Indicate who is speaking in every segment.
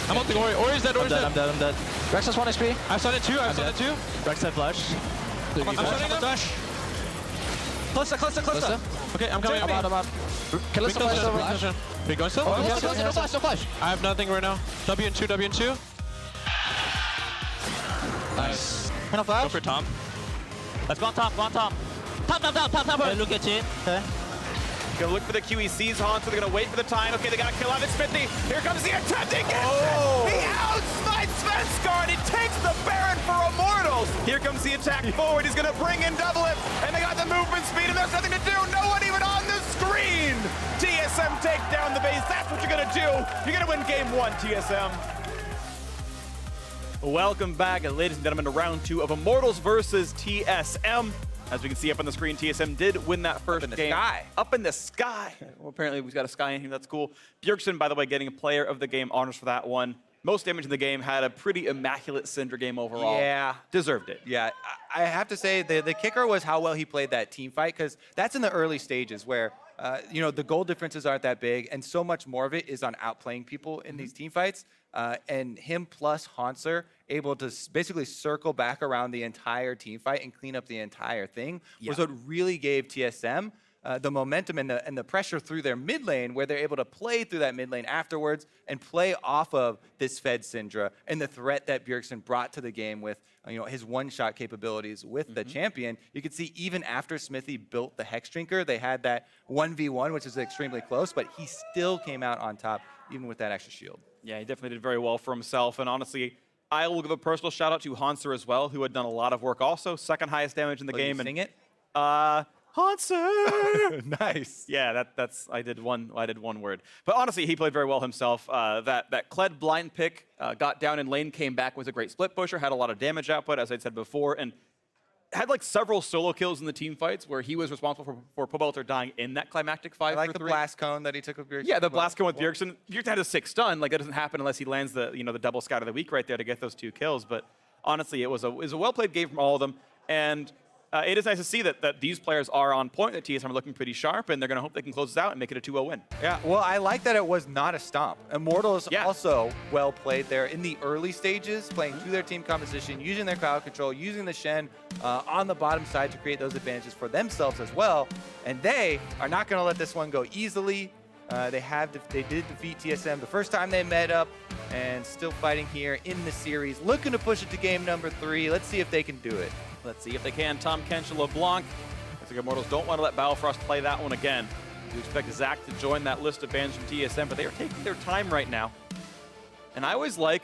Speaker 1: I'm ulting Ori. Ori's dead, Ori's dead.
Speaker 2: I'm dead.
Speaker 3: Rex has 1 HP.
Speaker 1: I've stunned it too, I've stunned it too.
Speaker 2: Rex had flash.
Speaker 1: I'm stunning him.
Speaker 3: Cluster.
Speaker 1: Okay, I'm coming.
Speaker 3: I'm out. Kill us.
Speaker 1: Are you going still?
Speaker 3: No flash.
Speaker 1: I have nothing right now. W and 2.
Speaker 3: Nice.
Speaker 1: Go for Tom.
Speaker 2: Let's go on top, Top. Look at it. Okay.
Speaker 4: Gonna look for the QECs, Haunter. They're gonna wait for the time. Okay, they got a kill on it. Smithy. Here comes the attempt. He gets it. He outsmites Svenskar, and he takes the Baron for Immortals. Here comes the attack forward. He's gonna bring in double it, and they got the movement speed, and there's nothing to do. No one even on the screen. TSM take down the base. That's what you're gonna do. You're gonna win game 1, TSM. Welcome back, ladies and gentlemen, to round 2 of Immortals versus TSM. As we can see up on the screen, TSM did win that first game.
Speaker 5: Sky.
Speaker 4: Up in the sky. Well, apparently we've got a sky in here. That's cool. Bjergsen, by the way, getting a player of the game honors for that one. Most damage in the game, had a pretty immaculate Syndra game overall.
Speaker 5: Yeah.
Speaker 4: Deserved it.
Speaker 5: Yeah, I have to say the kicker was how well he played that team fight, because that's in the early stages where the goal differences aren't that big, and so much more of it is on outplaying people in these team fights. And him plus Haunter able to basically circle back around the entire team fight and clean up the entire thing was what really gave TSM the momentum and the pressure through their mid lane, where they're able to play through that mid lane afterwards and play off of this fed Syndra and the threat that Bjergsen brought to the game with his one-shot capabilities with the champion. You could see even after Smithy built the Hex Drinker, they had that 1v1, which is extremely close, but he still came out on top even with that extra shield.
Speaker 4: Yeah, he definitely did very well for himself. And honestly, I will give a personal shout out to Haunter as well, who had done a lot of work also. Second highest damage in the game.
Speaker 5: Sing it?
Speaker 4: Haunter!
Speaker 5: Nice.
Speaker 4: Yeah, I did one word. But honestly, he played very well himself. That Kled blind pick got down in lane, came back, was a great split pusher, had a lot of damage output, as I said before, and had like several solo kills in the team fights where he was responsible for Pobelter dying in that climactic 5
Speaker 5: I like
Speaker 4: for
Speaker 5: the
Speaker 4: 3.
Speaker 5: blast cone that he took with Bjergsen.
Speaker 4: Yeah, the blast cone with Bjergsen. Bjergsen had a 6 stun. Like, that doesn't happen unless he lands the the double scout of the week right there to get those 2 kills. But honestly, it was a well-played game from all of them. And it is nice to see that these players are on point, that TSM are looking pretty sharp, and they're going to hope they can close this out and make it a 2-0 win.
Speaker 5: Yeah, well, I like that it was not a stomp. Immortals also well played there in the early stages, playing through their team composition, using their crowd control, using the Shen on the bottom side to create those advantages for themselves as well. And they are not going to let this one go easily. They did defeat TSM the first time they met up, and still fighting here in the series, looking to push it to game number 3. Let's see if they can do it.
Speaker 4: Let's see if they can. Tom Kench and LeBlanc. I think Immortals don't want to let Battlefrost play that one again. We expect Zach to join that list of bans from TSM, but they are taking their time right now. And I always like,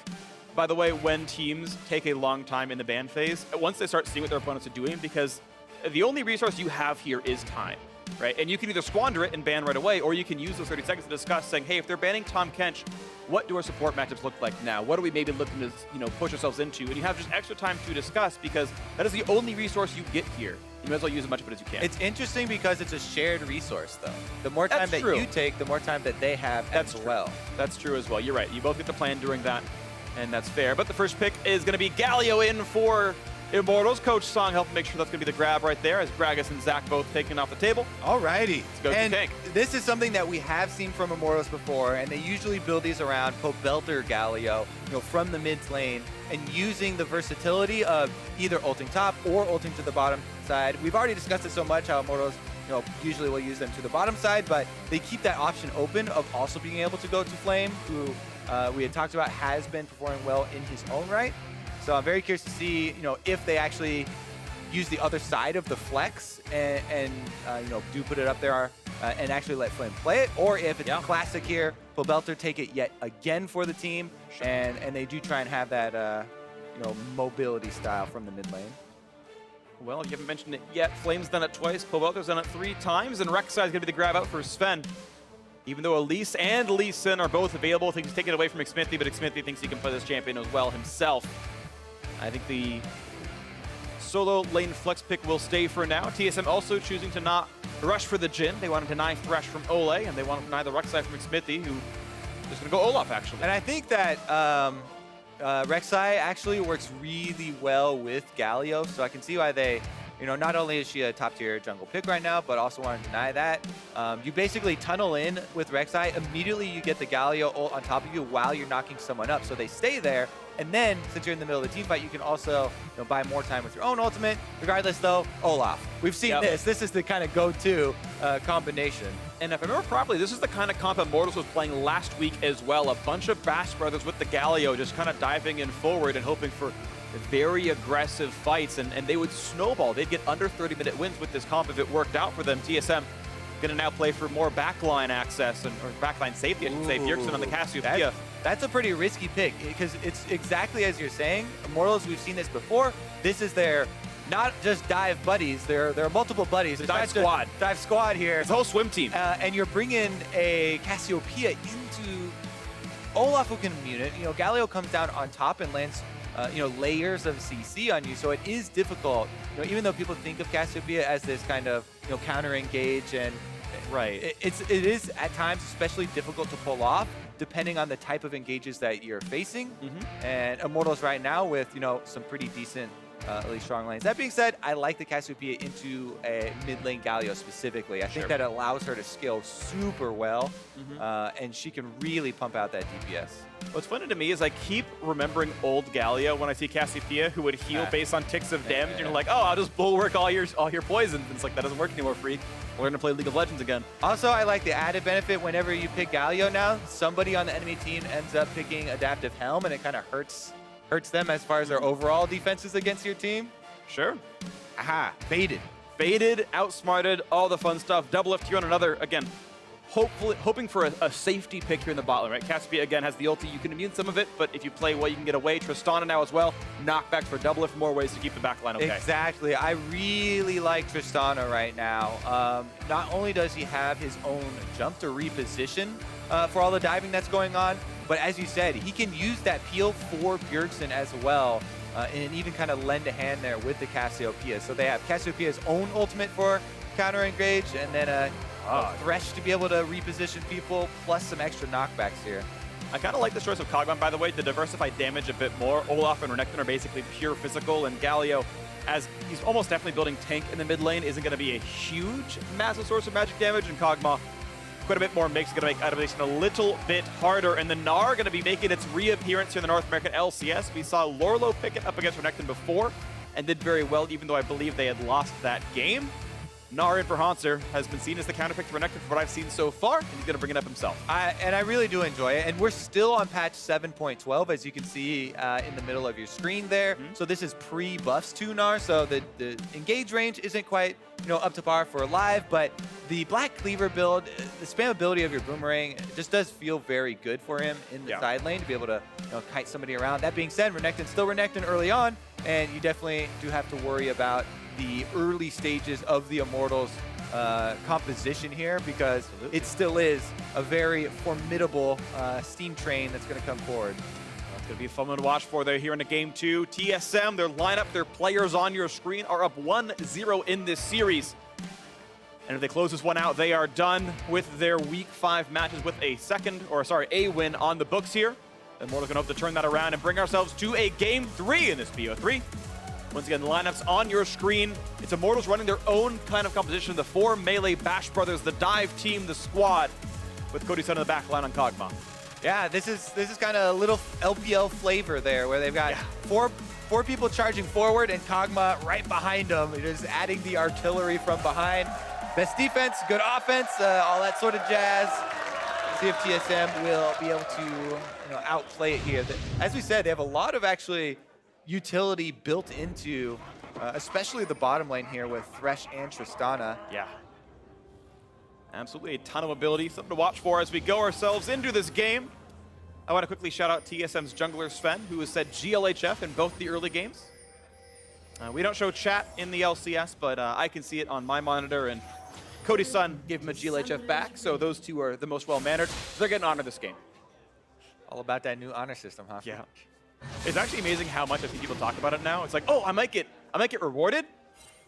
Speaker 4: by the way, when teams take a long time in the ban phase, once they start seeing what their opponents are doing, because the only resource you have here is time, right? And you can either squander it and ban right away, or you can use those 30 seconds to discuss, saying, hey, if they're banning Tom Kench, what do our support matchups look like now? What are we maybe looking to push ourselves into? And you have just extra time to discuss, because that is the only resource you get here. You might as well use as much of it as you can.
Speaker 5: It's interesting because it's a shared resource, though. The more time that you take, the more time that they have as well.
Speaker 4: That's true as well. You're right. You both get to plan during that, and that's fair. But the first pick is going to be Galio in for Immortals. Coach Song helping make sure that's going to be the grab right there, as Bragus and Zach both taken off the table.
Speaker 5: Alrighty.
Speaker 4: Let's go
Speaker 5: and
Speaker 4: to tank.
Speaker 5: This is something that we have seen from Immortals before, and they usually build these around Pobelter Galio, from the mid lane, and using the versatility of either ulting top or ulting to the bottom side. We've already discussed it so much how Immortals usually will use them to the bottom side, but they keep that option open of also being able to go to Flame, who we had talked about has been performing well in his own right. So I'm very curious to see, if they actually use the other side of the flex and do put it up there and actually let Flame play it, or if it's classic here, Pobelter take it yet again for the team, and they do try and have that mobility style from the mid lane.
Speaker 4: Well, you haven't mentioned it yet. Flame's done it twice, Pobelter's done it 3 times, and Rek'Sai is going to be the grab out for Sven. Even though Elise and Lee Sin are both available, I think he's taking it away from Xmithie, but Xmithie thinks he can play this champion as well himself. I think the solo lane flex pick will stay for now. TSM also choosing to not rush for the Jhin. They want to deny Thresh from Ole, and they want to deny the Rek'Sai from Xmithie, who is going to go Olaf, actually.
Speaker 5: And I think that Rek'Sai actually works really well with Galio, so I can see why they you know, not only is she a top-tier jungle pick right now, but also want to deny that. You basically tunnel in with Rek'Sai. Immediately, you get the Galio ult on top of you while you're knocking someone up. So they stay there. And then, since you're in the middle of the team fight, you can also, you know, buy more time with your own ultimate. Regardless, though, Olaf. We've seen this. This is the kind of go-to combination.
Speaker 4: And if I remember properly, this is the kind of comp Immortals was playing last week as well. A bunch of Bash brothers with the Galio just kind of diving in forward and hoping for very aggressive fights, and they would snowball. They'd get under 30-minute wins with this comp if it worked out for them. TSM going to now play for more backline access, or backline safety, I should say. Bjergsen on the Cassiopeia.
Speaker 5: That's a pretty risky pick, because it's exactly as you're saying. Immortals, we've seen this before. This is their not just dive buddies. There are multiple buddies.
Speaker 4: Dive squad.
Speaker 5: Dive squad here.
Speaker 4: It's a whole swim team.
Speaker 5: And you're bringing a Cassiopeia into Olaf, who can immune it. You know, Galio comes down on top and lands you know, layers of CC on you, so it is difficult. You know, even though people think of Cassiopeia as this kind of, you know, counter engage, and it is at times especially difficult to pull off, depending on the type of engages that you're facing. And Immortals right now with, you know, some pretty decent, really strong lanes. That being said, I like the Cassiopeia into a mid lane Galio specifically. I think that allows her to scale super well, and she can really pump out that DPS.
Speaker 4: What's funny to me is I keep remembering old Galio when I see Cassiopeia, who would heal based on ticks of damage. And you're like, oh, I'll just bulwark all your poisons. And it's like, that doesn't work anymore, freak. We're going to play League of Legends again.
Speaker 5: Also, I like the added benefit whenever you pick Galio now, somebody on the enemy team ends up picking Adaptive Helm, and it kind of hurts them as far as their overall defenses against your team.
Speaker 4: Sure.
Speaker 5: Aha, baited.
Speaker 4: Baited, outsmarted, all the fun stuff. Double FT on another, again, hoping for a safety pick here in the bot lane, right? Cassiopeia, again, has the ulti. You can immune some of it, but if you play well, you can get away. Tristana now as well. Knockback for double if more ways to keep the back line okay.
Speaker 5: Exactly. I really like Tristana right now. Not only does he have his own jump to reposition for all the diving that's going on, but as you said, he can use that peel for Bjergsen as well, and even kind of lend a hand there with the Cassiopeia. So they have Cassiopeia's own ultimate for counter engage, and then a Thresh to be able to reposition people, plus some extra knockbacks here.
Speaker 4: I kind of like the choice of Kog'Maw, by the way, to diversify damage a bit more. Olaf and Renekton are basically pure physical, and Galio, as he's almost definitely building tank in the mid lane, isn't going to be a huge, massive source of magic damage, and Kog'Maw, quite a bit more mix, going to make itemization a little bit harder, and the Gnar going to be making its reappearance here in the North American LCS. We saw Lorlo pick it up against Renekton before, and did very well, even though I believe they had lost that game. Gnar in for Haunter has been seen as the counterpick for Renekton for what I've seen so far, and he's going to bring it up himself.
Speaker 5: And I really do enjoy it. And we're still on patch 7.12, as you can see in the middle of your screen there. So this is pre-buffs to Gnar, so the engage range isn't quite, you know, up to par for live, but the Black Cleaver build, the spamability of your Boomerang, just does feel very good for him in the side lane to be able to, you know, kite somebody around. That being said, Renekton's still Renekton early on, and you definitely do have to worry about the early stages of the Immortals composition here, because it still is a very formidable steam train that's going to come forward.
Speaker 4: It's going to be a fun one to watch for there here in the game 2. TSM, their lineup, their players on your screen are up 1-0 in this series. And if they close this one out, they are done with their Week 5 matches with a win on the books here. And Immortals going to hope to turn that around and bring ourselves to a Game 3 in this BO3. Once again, the lineups on your screen. It's Immortals running their own kind of composition. The 4 melee Bash brothers, the dive team, the squad, with Cody Sun in the back line on Kog'Maw.
Speaker 5: Yeah, this is kind of a little LPL flavor there, where they've got four people charging forward and Kog'Maw right behind them, just adding the artillery from behind. Best defense, good offense, all that sort of jazz. See if TSM will be able to, you know, outplay it here. As we said, they have a lot of actually utility built into, especially the bottom lane here with Thresh and Tristana.
Speaker 4: Yeah. Absolutely a ton of ability, something to watch for as we go ourselves into this game. I want to quickly shout out TSM's jungler Sven, who has said GLHF in both the early games. We don't show chat in the LCS, but I can see it on my monitor, and Cody Sun gave him a GLHF back, so those two are the most well-mannered. So they're getting honor this game.
Speaker 5: All about that new honor system, huh?
Speaker 4: Yeah. It's actually amazing how much I see people talk about it now. It's like, oh, I might get rewarded.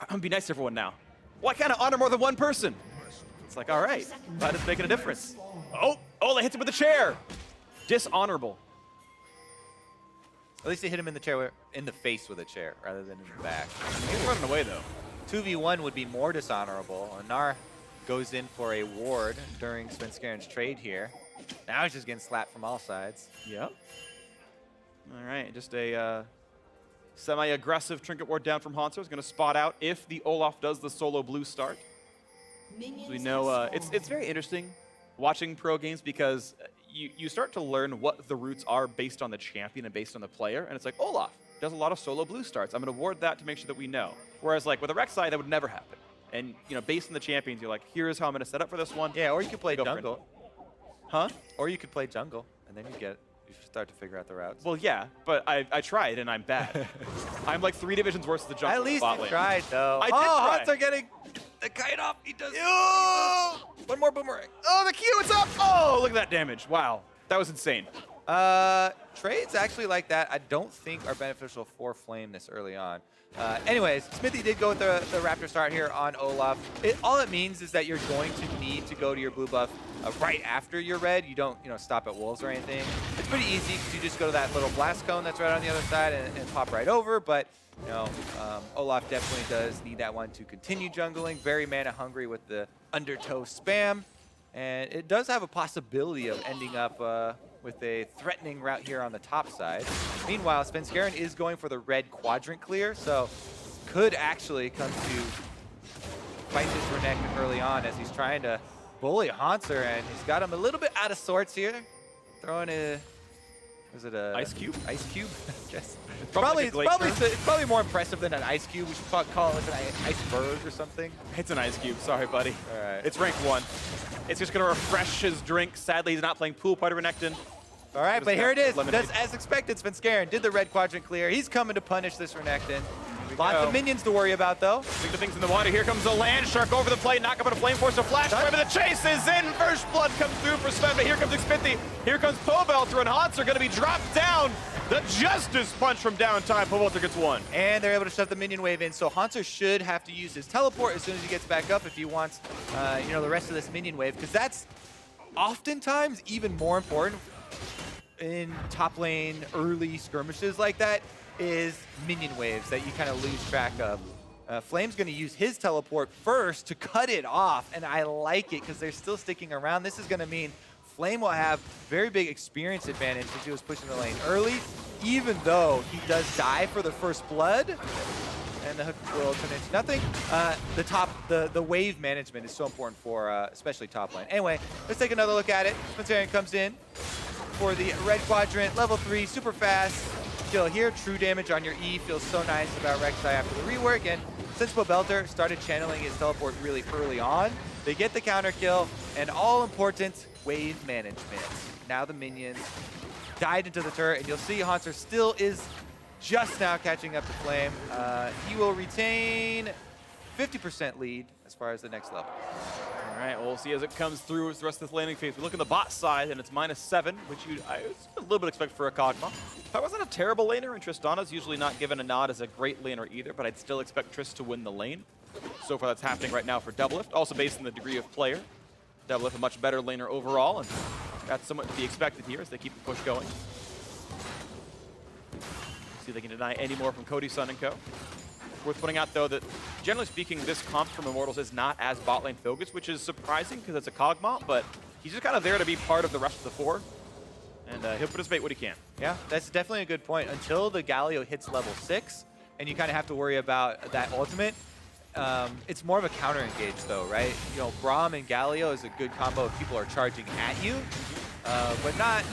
Speaker 4: I'm gonna be nice to everyone now. Why can't I honor more than one person? It's like, all right, that is making a difference. Oh, they hit him with a chair. Dishonorable.
Speaker 5: At least they hit him in the chair, in the face with a chair, rather than in the back.
Speaker 4: He's running away though.
Speaker 5: 2v1 would be more dishonorable. Anar goes in for a ward during Svenskaren's trade here. Now he's just getting slapped from all sides.
Speaker 4: Yep. All right, just a semi-aggressive trinket ward down from Hanser. Is going to spot out if the Olaf does the solo blue start. As we know, it's very interesting watching pro games because you start to learn what the routes are based on the champion and based on the player. And it's like, Olaf does a lot of solo blue starts. I'm going to ward that to make sure that we know. Whereas like with a Rek'Sai, that would never happen. And based on the champions, you're like, here's how I'm going to set up for this one.
Speaker 5: Yeah, or you could play
Speaker 4: Go for it.
Speaker 5: jungle.
Speaker 4: Huh?
Speaker 5: Or you could play jungle, and then you start to figure out the routes.
Speaker 4: Well, yeah, but I tried, and I'm bad. I'm like 3 divisions worse than the jungle.
Speaker 5: At least
Speaker 4: bot
Speaker 5: you
Speaker 4: lane.
Speaker 5: tried, though.
Speaker 4: I did try.
Speaker 5: Hanser getting the kite off. He does. One more boomerang.
Speaker 4: Oh, the Q, it's up! Oh, look at that damage. Wow, that was insane.
Speaker 5: Trades actually like that I don't think are beneficial for Flame this early on. Anyways, Smithy did go with the Raptor start here on Olaf. All it means is that you're going to need to go to your blue buff right after your red. You don't stop at wolves or anything. It's pretty easy because you just go to that little blast cone that's right on the other side and pop right over. But Olaf definitely does need that one to continue jungling. Very mana hungry with the undertow spam. And it does have a possibility of ending up with a threatening route here on the top side. Meanwhile, Svenskeren is going for the red quadrant clear, so could actually come to fight this Renekton early on as he's trying to bully Hanser, and he's got him a little bit out of sorts here. Throwing a... Is it a...
Speaker 4: Ice cube?
Speaker 5: Ice cube? Yes.
Speaker 4: It's
Speaker 5: Probably more impressive than an ice cube. We should call it an iceberg or something.
Speaker 4: It's an ice cube. Sorry, buddy.
Speaker 5: All right.
Speaker 4: It's rank 1. It's just going to refresh his drink. Sadly, he's not playing pool part of Renekton.
Speaker 5: All right, but here it is.
Speaker 4: Lemonade.
Speaker 5: Just as expected, Svenskeren did the red quadrant clear. He's coming to punish this Renekton. Lots
Speaker 4: go.
Speaker 5: of minions to worry about, though.
Speaker 4: Big the things in the water. Here comes the land shark over the plate. Knock up on a flame force. A flash. But the chase is in. First blood comes through for Sven. But here comes Xpithy. Here comes Pobelter, and Hanser going to be dropped down. The Justice Punch from downtime. Pobelter gets 1.
Speaker 5: And they're able to shove the minion wave in. So Hanser should have to use his teleport as soon as he gets back up if he wants, the rest of this minion wave, because that's oftentimes even more important in top lane early skirmishes like that is minion waves that you kind of lose track of. Flame's going to use his teleport first to cut it off, and I like it because they're still sticking around. This is going to mean Flame will have very big experience advantage if he was pushing the lane early, even though he does die for the first blood, and the hook will turn into nothing. The wave management is so important for especially top lane. Anyway, let's take another look at it. Svenskeren comes in for the red quadrant, level 3, super fast kill here. True damage on your E feels so nice about Rek'Sai after the rework, and since Pobelter started channeling his teleport really early on, they get the counter kill and all important wave management. Now the minions died into the turret, and you'll see Hanser still is just now catching up to Flame. He will retain 50% lead as far as the next level.
Speaker 4: All right, well, we'll see as it comes through as the rest of this landing phase. We look at the bot side, and it's -7, which I was a little bit expect for a Kog'Maw. That wasn't a terrible laner, and Tristana's usually not given a nod as a great laner either, but I'd still expect Trist to win the lane. So far, that's happening right now for Doublelift, also based on the degree of player. Doublelift a much better laner overall, and that's somewhat to be expected here as they keep the push going. See if they can deny any more from Cody, Sun, and Co. Worth pointing out, though, that generally speaking, this comp from Immortals is not as bot lane focused, which is surprising because it's a Kog'Maw, but he's just kind of there to be part of the rest of the 4. And he'll participate what he can.
Speaker 5: Yeah, that's definitely a good point. Until the Galio hits level 6, and you kind of have to worry about that ultimate, it's more of a counter engage, though, right? Braum and Galio is a good combo if people are charging at you, but not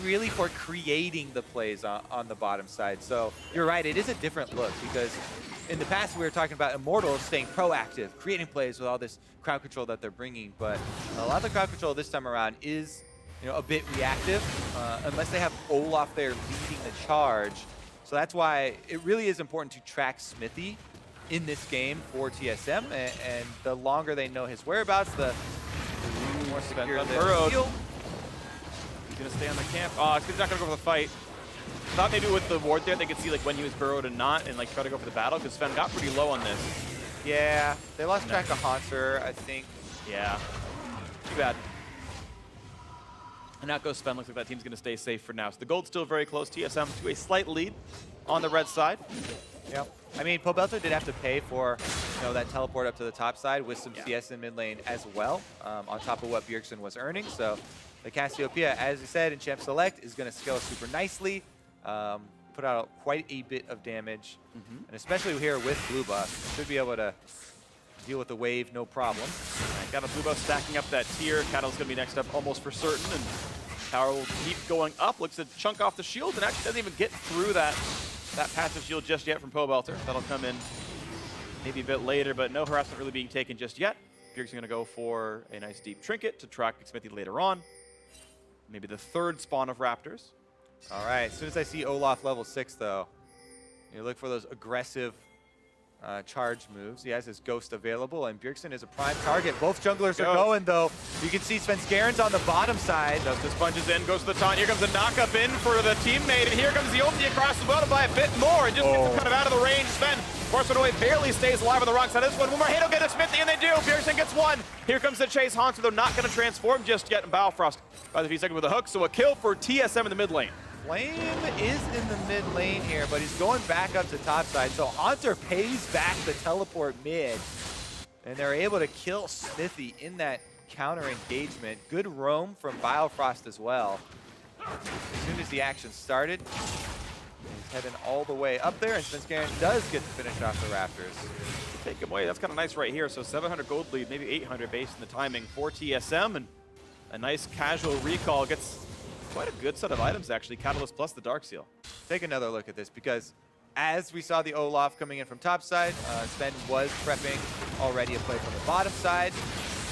Speaker 5: really for creating the plays on the bottom side. So you're right, it is a different look because in the past we were talking about Immortals staying proactive, creating plays with all this crowd control that they're bringing, but a lot of the crowd control this time around is a bit reactive, unless they have Olaf there leading the charge. So that's why it really is important to track Smithy in this game for TSM, and the longer they know his whereabouts, the more secure they feel.
Speaker 4: He's going to stay on the camp. Oh, he's not going to go for the fight. Thought maybe with the ward there, they could see like when he was burrowed and not, and like try to go for the battle, because Sven got pretty low on this.
Speaker 5: Yeah, they lost track of Hanser, I think.
Speaker 4: Yeah, too bad. And out goes Sven. Looks like that team's going to stay safe for now. So the gold's still very close. TSM to a slight lead on the red side.
Speaker 5: Yep. I mean, Pobelter did have to pay for that teleport up to the top side with some CS in mid lane as well, on top of what Bjergsen was earning. So the Cassiopeia, as we said in Champ Select, is going to scale super nicely, put out quite a bit of damage, and especially here with blue buff, should be able to deal with the wave, no problem.
Speaker 4: Right, got a blue buff stacking up that tier. Catal's going to be next up almost for certain, and Tower will keep going up. Looks to chunk off the shield, and actually doesn't even get through that passive shield just yet from Pobelter. That'll come in maybe a bit later, but no harassment really being taken just yet. Bjergsen's going to go for a nice deep trinket to track Smithy later on. Maybe the third spawn of Raptors.
Speaker 5: All right, as soon as I see Olaf level 6, though, you look for those aggressive charge moves. He has his Ghost available, and Bjergsen is a prime target. Both junglers are going, though. You can see Svenskaren's on the bottom side.
Speaker 4: Justice punches in, goes to the taunt. Here comes a knock-up in for the teammate, and here comes the ulti across the bottom by a bit more, and just gets him kind of out of the range. Sven forced away, barely stays alive on the wrong side of this one. One more hit, he'll get a Smithy, and they do. Bjergsen gets one. Here comes the chase. Hanser, though, not going to transform just yet, and Balfrost by the few seconds with a hook, so a kill for TSM in the mid lane.
Speaker 5: Flame is in the mid lane here, but he's going back up to top side. So Haunter pays back the teleport mid, and they're able to kill Smithy in that counter engagement. Good roam from Biofrost as well. As soon as the action started, he's heading all the way up there, and Svenskaren does get to finish off the Raptors.
Speaker 4: Take him away. That's kind of nice right here. So 700 gold lead, maybe 800 based on the timing for TSM, and a nice casual recall gets quite a good set of items, actually. Catalyst plus the Dark Seal.
Speaker 5: Take another look at this, because as we saw the Olaf coming in from top side, Sven was prepping already a play from the bottom side,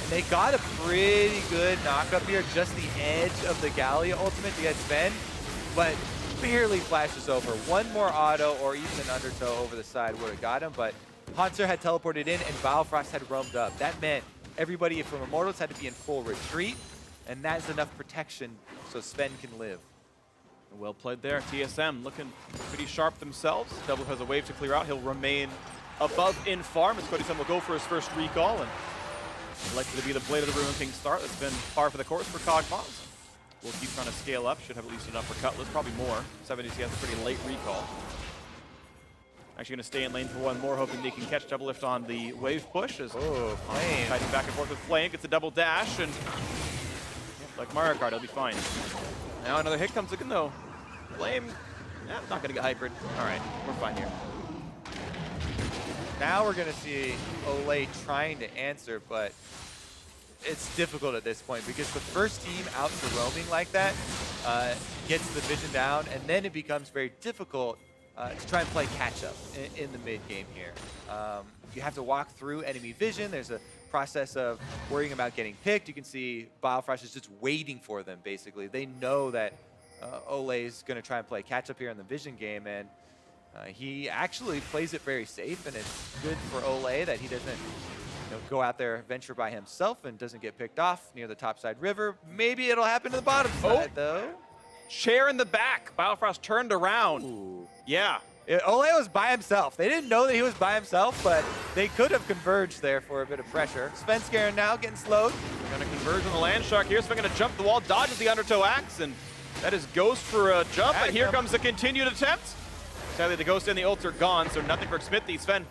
Speaker 5: and they got a pretty good knock up here, just the edge of the Gallia ultimate to get Sven, but barely flashes over. One more auto or even an undertow over the side would have got him, but Hanser had teleported in and Biofrost had roamed up. That meant everybody from Immortals had to be in full retreat, and that's enough protection so Sven can live.
Speaker 4: Well played there. TSM looking pretty sharp themselves. Double has a wave to clear out. He'll remain above in farm as TSM will go for his first recall, and likely to be the Blade of the Ruin King start. That's been par for the course for Kog'Maw. We'll keep trying to scale up. Should have at least enough for Cutlass, probably more. 70 CS a pretty late recall. Actually going to stay in lane for one more, hoping they can catch double lift on the wave push. As
Speaker 5: Flame.
Speaker 4: fighting back and forth with Flame, gets a double dash, and like Mario Kart, he'll be fine. Now another hit comes again, though. Flame, not going to get hypered. All right, we're fine here.
Speaker 5: Now we're going to see Olay trying to answer, but it's difficult at this point because the first team out to roaming like that gets the vision down, and then it becomes very difficult to try and play catch-up in the mid-game here. You have to walk through enemy vision. There's a process of worrying about getting picked. You can see Biofrost is just waiting for them, basically. They know that Olay is going to try and play catch-up here in the vision game, and he actually plays it very safe, and it's good for Olay that he doesn't go out there, venture by himself, and doesn't get picked off near the topside river. Maybe it'll happen to the bottom side, though.
Speaker 4: Chair in the back. Biofrost turned around.
Speaker 5: Ooh.
Speaker 4: Yeah.
Speaker 5: Olay was by himself. They didn't know that he was by himself, but they could have converged there for a bit of pressure. Svenskaren now getting slowed.
Speaker 4: Going to converge on the land shark here. Sven going to jump the wall, dodges the undertow axe, and that is Ghost for a jump. And here comes the continued attempt. Sadly, the Ghost and the ult are gone, so nothing for Smithy. Sven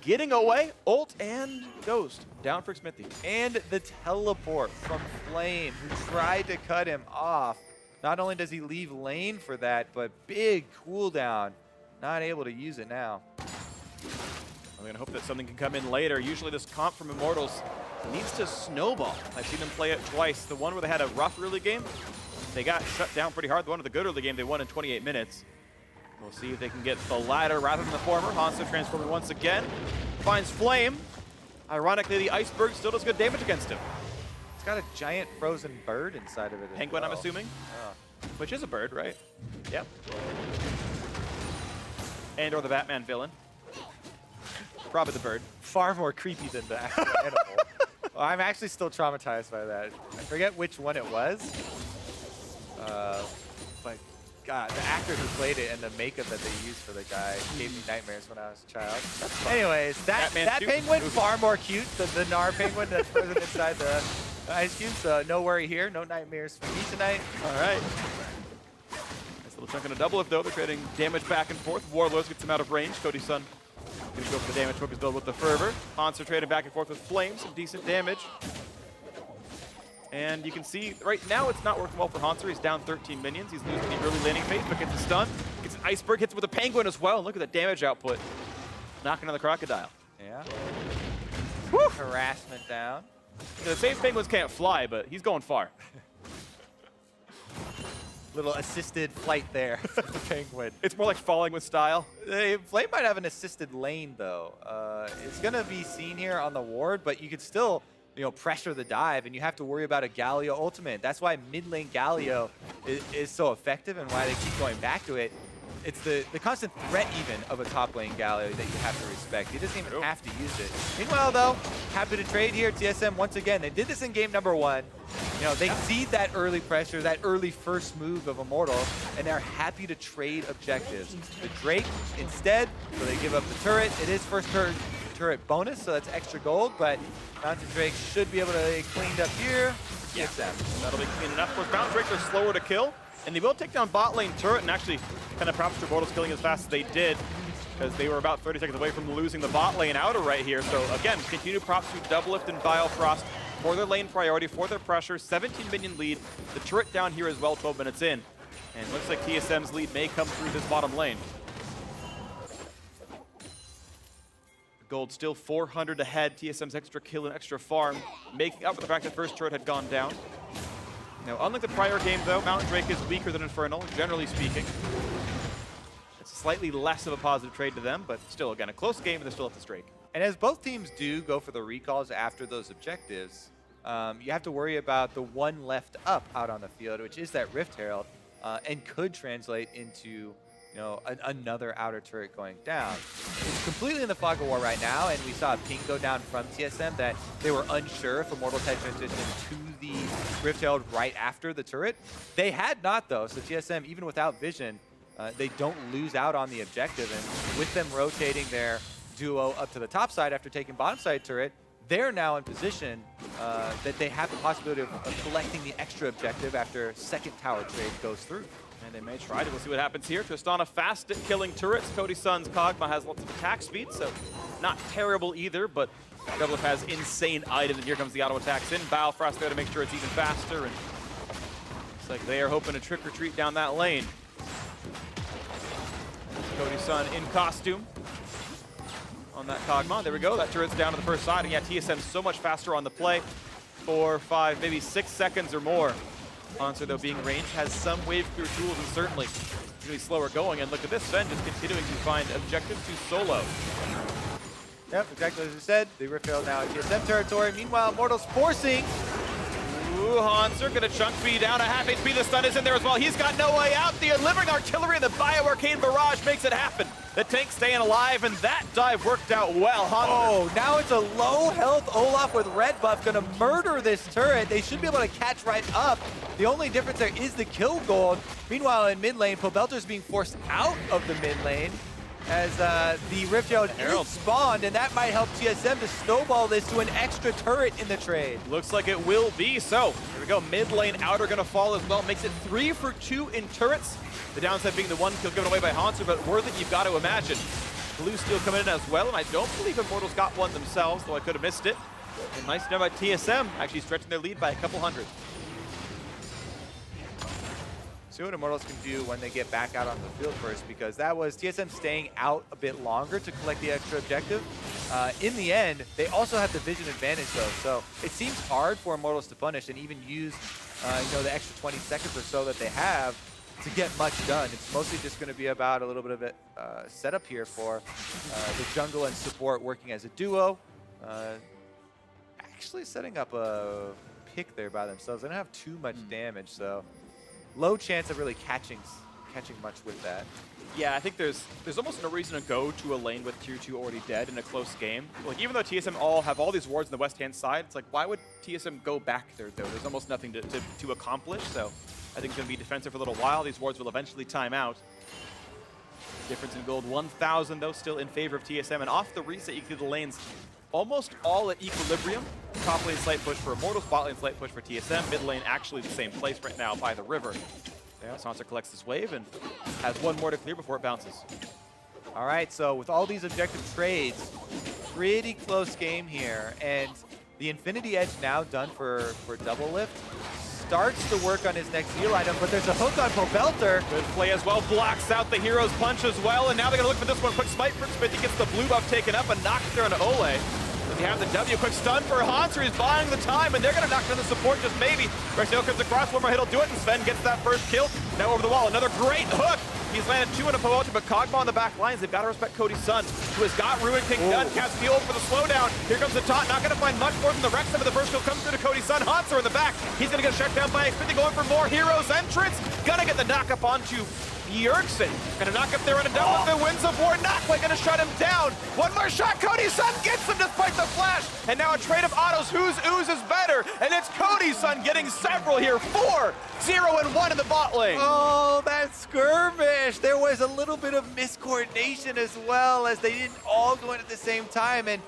Speaker 4: getting away. Ult and Ghost down for Smithy.
Speaker 5: And the teleport from Flame, who tried to cut him off. Not only does he leave lane for that, but big cooldown. Not able to use it now.
Speaker 4: I'm going to hope that something can come in later. Usually this comp from Immortals needs to snowball. I've seen them play it twice. The one where they had a rough early game, they got shut down pretty hard. The one with the good early game, they won in 28 minutes. We'll see if they can get the latter rather than the former. Hanser transforming once again. Finds Flame. Ironically, the Iceberg still does good damage against him.
Speaker 5: It's got a giant frozen bird inside of it.
Speaker 4: Penguin,
Speaker 5: as well.
Speaker 4: I'm assuming. Which is a bird, right? Yep. And or the Batman villain. Probably the bird.
Speaker 5: Far more creepy than the actual animal. Well, I'm actually still traumatized by that. I forget which one it was. But God, the actor who played it and the makeup that they used for the guy gave me nightmares when I was a child. Anyways, that penguin far more cute than the Nar penguin that's frozen inside the ice cube. So no worry here, no nightmares for me tonight.
Speaker 4: All right. Nice little chunk in a double lift though. They're trading damage back and forth. Warlords gets him out of range. Cody's son Gonna go for the damage focus build with the Fervor. Hanser trading back and forth with Flame, some decent damage. And you can see right now it's not working well for Hanser. He's down 13 minions. He's losing the early landing phase, but gets a stun. Gets an iceberg, hits with a penguin as well. And look at the damage output. Knocking on the crocodile.
Speaker 5: Yeah.
Speaker 4: Woo!
Speaker 5: Harassment down.
Speaker 4: The same penguins can't fly, but he's going far.
Speaker 5: Little assisted flight there for the penguin.
Speaker 4: It's more like falling with style.
Speaker 5: Flame might have an assisted lane though. It's gonna be seen here on the ward, but you could still, pressure the dive, and you have to worry about a Galio ultimate. That's why mid lane Galio is so effective, and why they keep going back to it. It's the constant threat even of a top lane Galio that you have to respect. He doesn't even have to use it. Meanwhile though, happy to trade here. TSM once again, they did this in game number 1. They seed that early pressure, that early first move of Immortal, and they're happy to trade objectives. The Drake instead, so they give up the turret. It is first turret bonus, so that's extra gold, but Mountain Drake should be able to get cleaned up here.
Speaker 4: Yeah, that'll be clean enough. Of course, Mountain Drake are slower to kill, and they will take down bot lane turret, and actually kind of props to Immortals killing as fast as they did, because they were about 30 seconds away from losing the bot lane outer right here. So again, continued props to Doublelift and Biofrost for their lane priority, for their pressure. 17 minion lead. The turret down here as well, 12 minutes in. And looks like TSM's lead may come through this bottom lane. Gold still 400 ahead. TSM's extra kill and extra farm, making up for the fact that first turret had gone down. Now, unlike the prior game though, Mountain Drake is weaker than Infernal, generally speaking. It's slightly less of a positive trade to them, but still, again, a close game, and they're still at the Drake.
Speaker 5: And as both teams do go for the recalls after those objectives, you have to worry about the one left up out on the field, which is that Rift Herald, and could translate into another outer turret going down. It's completely in the fog of war right now, and we saw a ping go down from TSM that they were unsure if Immortals had transitioned to the Rift Herald right after the turret. They had not though, so TSM, even without vision, they don't lose out on the objective, and with them rotating their duo up to the top side after taking bottom side turret, they're now in position that they have the possibility of collecting the extra objective after second tower trade goes through.
Speaker 4: And they may try to. We'll see what happens here. Tristana fast at killing turrets. Cody Sun's Kog'Maw has lots of attack speed, so not terrible either, but Doublelift has insane items, and here comes the auto attacks in. Biofrost there to make sure it's even faster, and looks like they are hoping to trick or treat down that lane. Cody Sun in costume on that Kog'Maw. There we go. That turret's down to the first side, and yeah, TSM's so much faster on the play. 4, 5, maybe 6 seconds or more. Hanser, though, being ranged, has some wave clear tools and certainly really slower going. And look at this, Sven just continuing to find objective to solo.
Speaker 5: Yep, exactly as you said. The Rift Herald now in TSM territory. Meanwhile, Immortals forcing.
Speaker 4: Ooh, Hanser gonna chunk B down. A half HP. The stun is in there as well. He's got no way out. The Living Artillery and the Bio-Arcane Barrage makes it happen. The tank staying alive, and that dive worked out well. Hanser.
Speaker 5: Oh, now it's a low health Olaf with red buff gonna murder this turret. They should be able to catch right up. The only difference there is the kill gold. Meanwhile, in mid lane, Pobelter's being forced out of the mid lane as the Rift Herald is spawned, and that might help TSM to snowball this to an extra turret in the trade.
Speaker 4: Looks like it will be so. Here we go, mid lane outer gonna fall as well. Makes it 3 for 2 in turrets. The downside being the one kill given away by Hanser, but worth it, you've got to imagine. Blue Steel coming in as well, and I don't believe Immortals got one themselves, though I could have missed it. And nice to know by TSM, actually stretching their lead by a couple hundred.
Speaker 5: See what Immortals can do when they get back out on the field first, because that was TSM staying out a bit longer to collect the extra objective. In the end, they also have the vision advantage though, so it seems hard for Immortals to punish and even use the extra 20 seconds or so that they have to get much done. It's mostly just going to be about a little bit of a setup here for the jungle and support working as a duo. Actually setting up a pick there by themselves. They don't have too much damage, so low chance of really catching much with that.
Speaker 4: Yeah, I think there's almost no reason to go to a lane with tier 2 already dead in a close game. Like, even though TSM all have all these wards on the west-hand side, it's like, why would TSM go back there, though? There's almost nothing to accomplish, so I think it's going to be defensive for a little while. These wards will eventually time out. Difference in gold, 1,000, though, still in favor of TSM. And off the reset, you can see the lanes almost all at equilibrium. Top lane slight push for Immortals, bot lane slight push for TSM. Mid lane actually the same place right now by the river. Yeah, Hanser collects this wave and has one more to clear before it bounces.
Speaker 5: All right, so with all these objective trades, pretty close game here. And the Infinity Edge now done for Double Lift. Starts to work on his next heal item, but there's a hook on Pobelter.
Speaker 4: Good play as well, blocks out the hero's punch as well, and now they're gonna look for this one. Quick smite for Smith, he gets the blue buff taken up and knocked there on Ole. Does he have the W? Quick stun for Hanser, he's buying the time, and they're gonna knock down the support just maybe. Rexdale comes across, one more hit will do it, and Sven gets that first kill. Now over the wall, another great hook. He's landed 2 in a Pobelter, but Kog'Maw on the back lines, they've got to respect Cody's son, who has got Ruin King done. Castiel for the slowdown. Here comes the taunt, not gonna find much more than the Rex, but the first kill comes through to Cody's son. Hanser in the back, he's gonna get shut down by Xfinity, going for more heroes entrance. Gonna get the knock up onto Bjergsen. Gonna knock up there on a double if it wins the war. Not quite gonna shut him down. One more shot, Cody's son gets him despite the flash. And now a trade of autos, whose ooze is better? And it's Cody's son getting several here. 4, 0, and 1 in the bot lane.
Speaker 5: Oh, that skirmish. There was a little bit of miscoordination as well, as they didn't all go in at the same time. And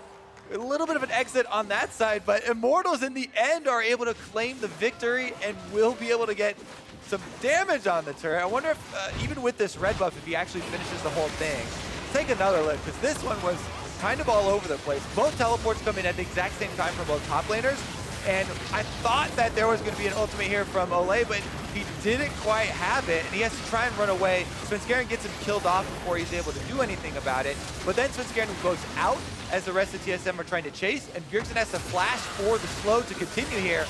Speaker 5: a little bit of an exit on that side, but Immortals in the end are able to claim the victory and will be able to get some damage on the turret. I wonder if, even with this red buff, if he actually finishes the whole thing. Take another look, because this one was kind of all over the place. Both teleports come in at the exact same time for both top laners, and I thought that there was going to be an ultimate here from Ole, but he didn't quite have it, and he has to try and run away. Svenskeren gets him killed off before he's able to do anything about it, but then Svenskeren goes out as the rest of TSM are trying to chase, and Bjergsen has to flash for the slow to continue here.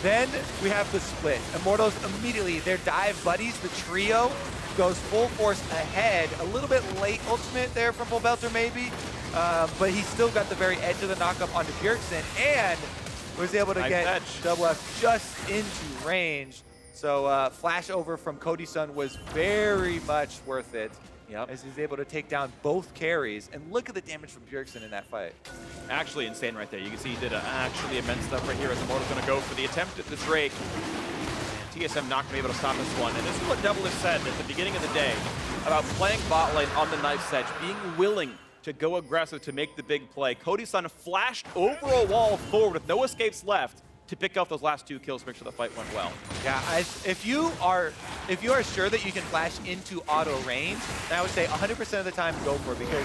Speaker 5: Then we have the split. Immortals immediately, their dive buddies, the trio, goes full force ahead. A little bit late ultimate there from Pobelter maybe, but he still got the very edge of the knockup onto Bjergsen and was able to get Double F just into range. So flash over from Cody's son was very much worth it.
Speaker 4: Yep.
Speaker 5: As he's able to take down both carries. And look at the damage from Bjergsen in that fight.
Speaker 4: Actually insane right there. You can see he did actually immense stuff right here as Immortal's going to go for the attempt at the Drake. And TSM not going to be able to stop this one. And this is what Double has said at the beginning of the day about playing bot lane on the knife's edge, being willing to go aggressive to make the big play. Cody's son flashed over a wall forward with no escapes left to pick up those last 2 kills, make sure the fight went well.
Speaker 5: Yeah, if you are sure that you can flash into auto range, then I would say 100% of the time go for it, because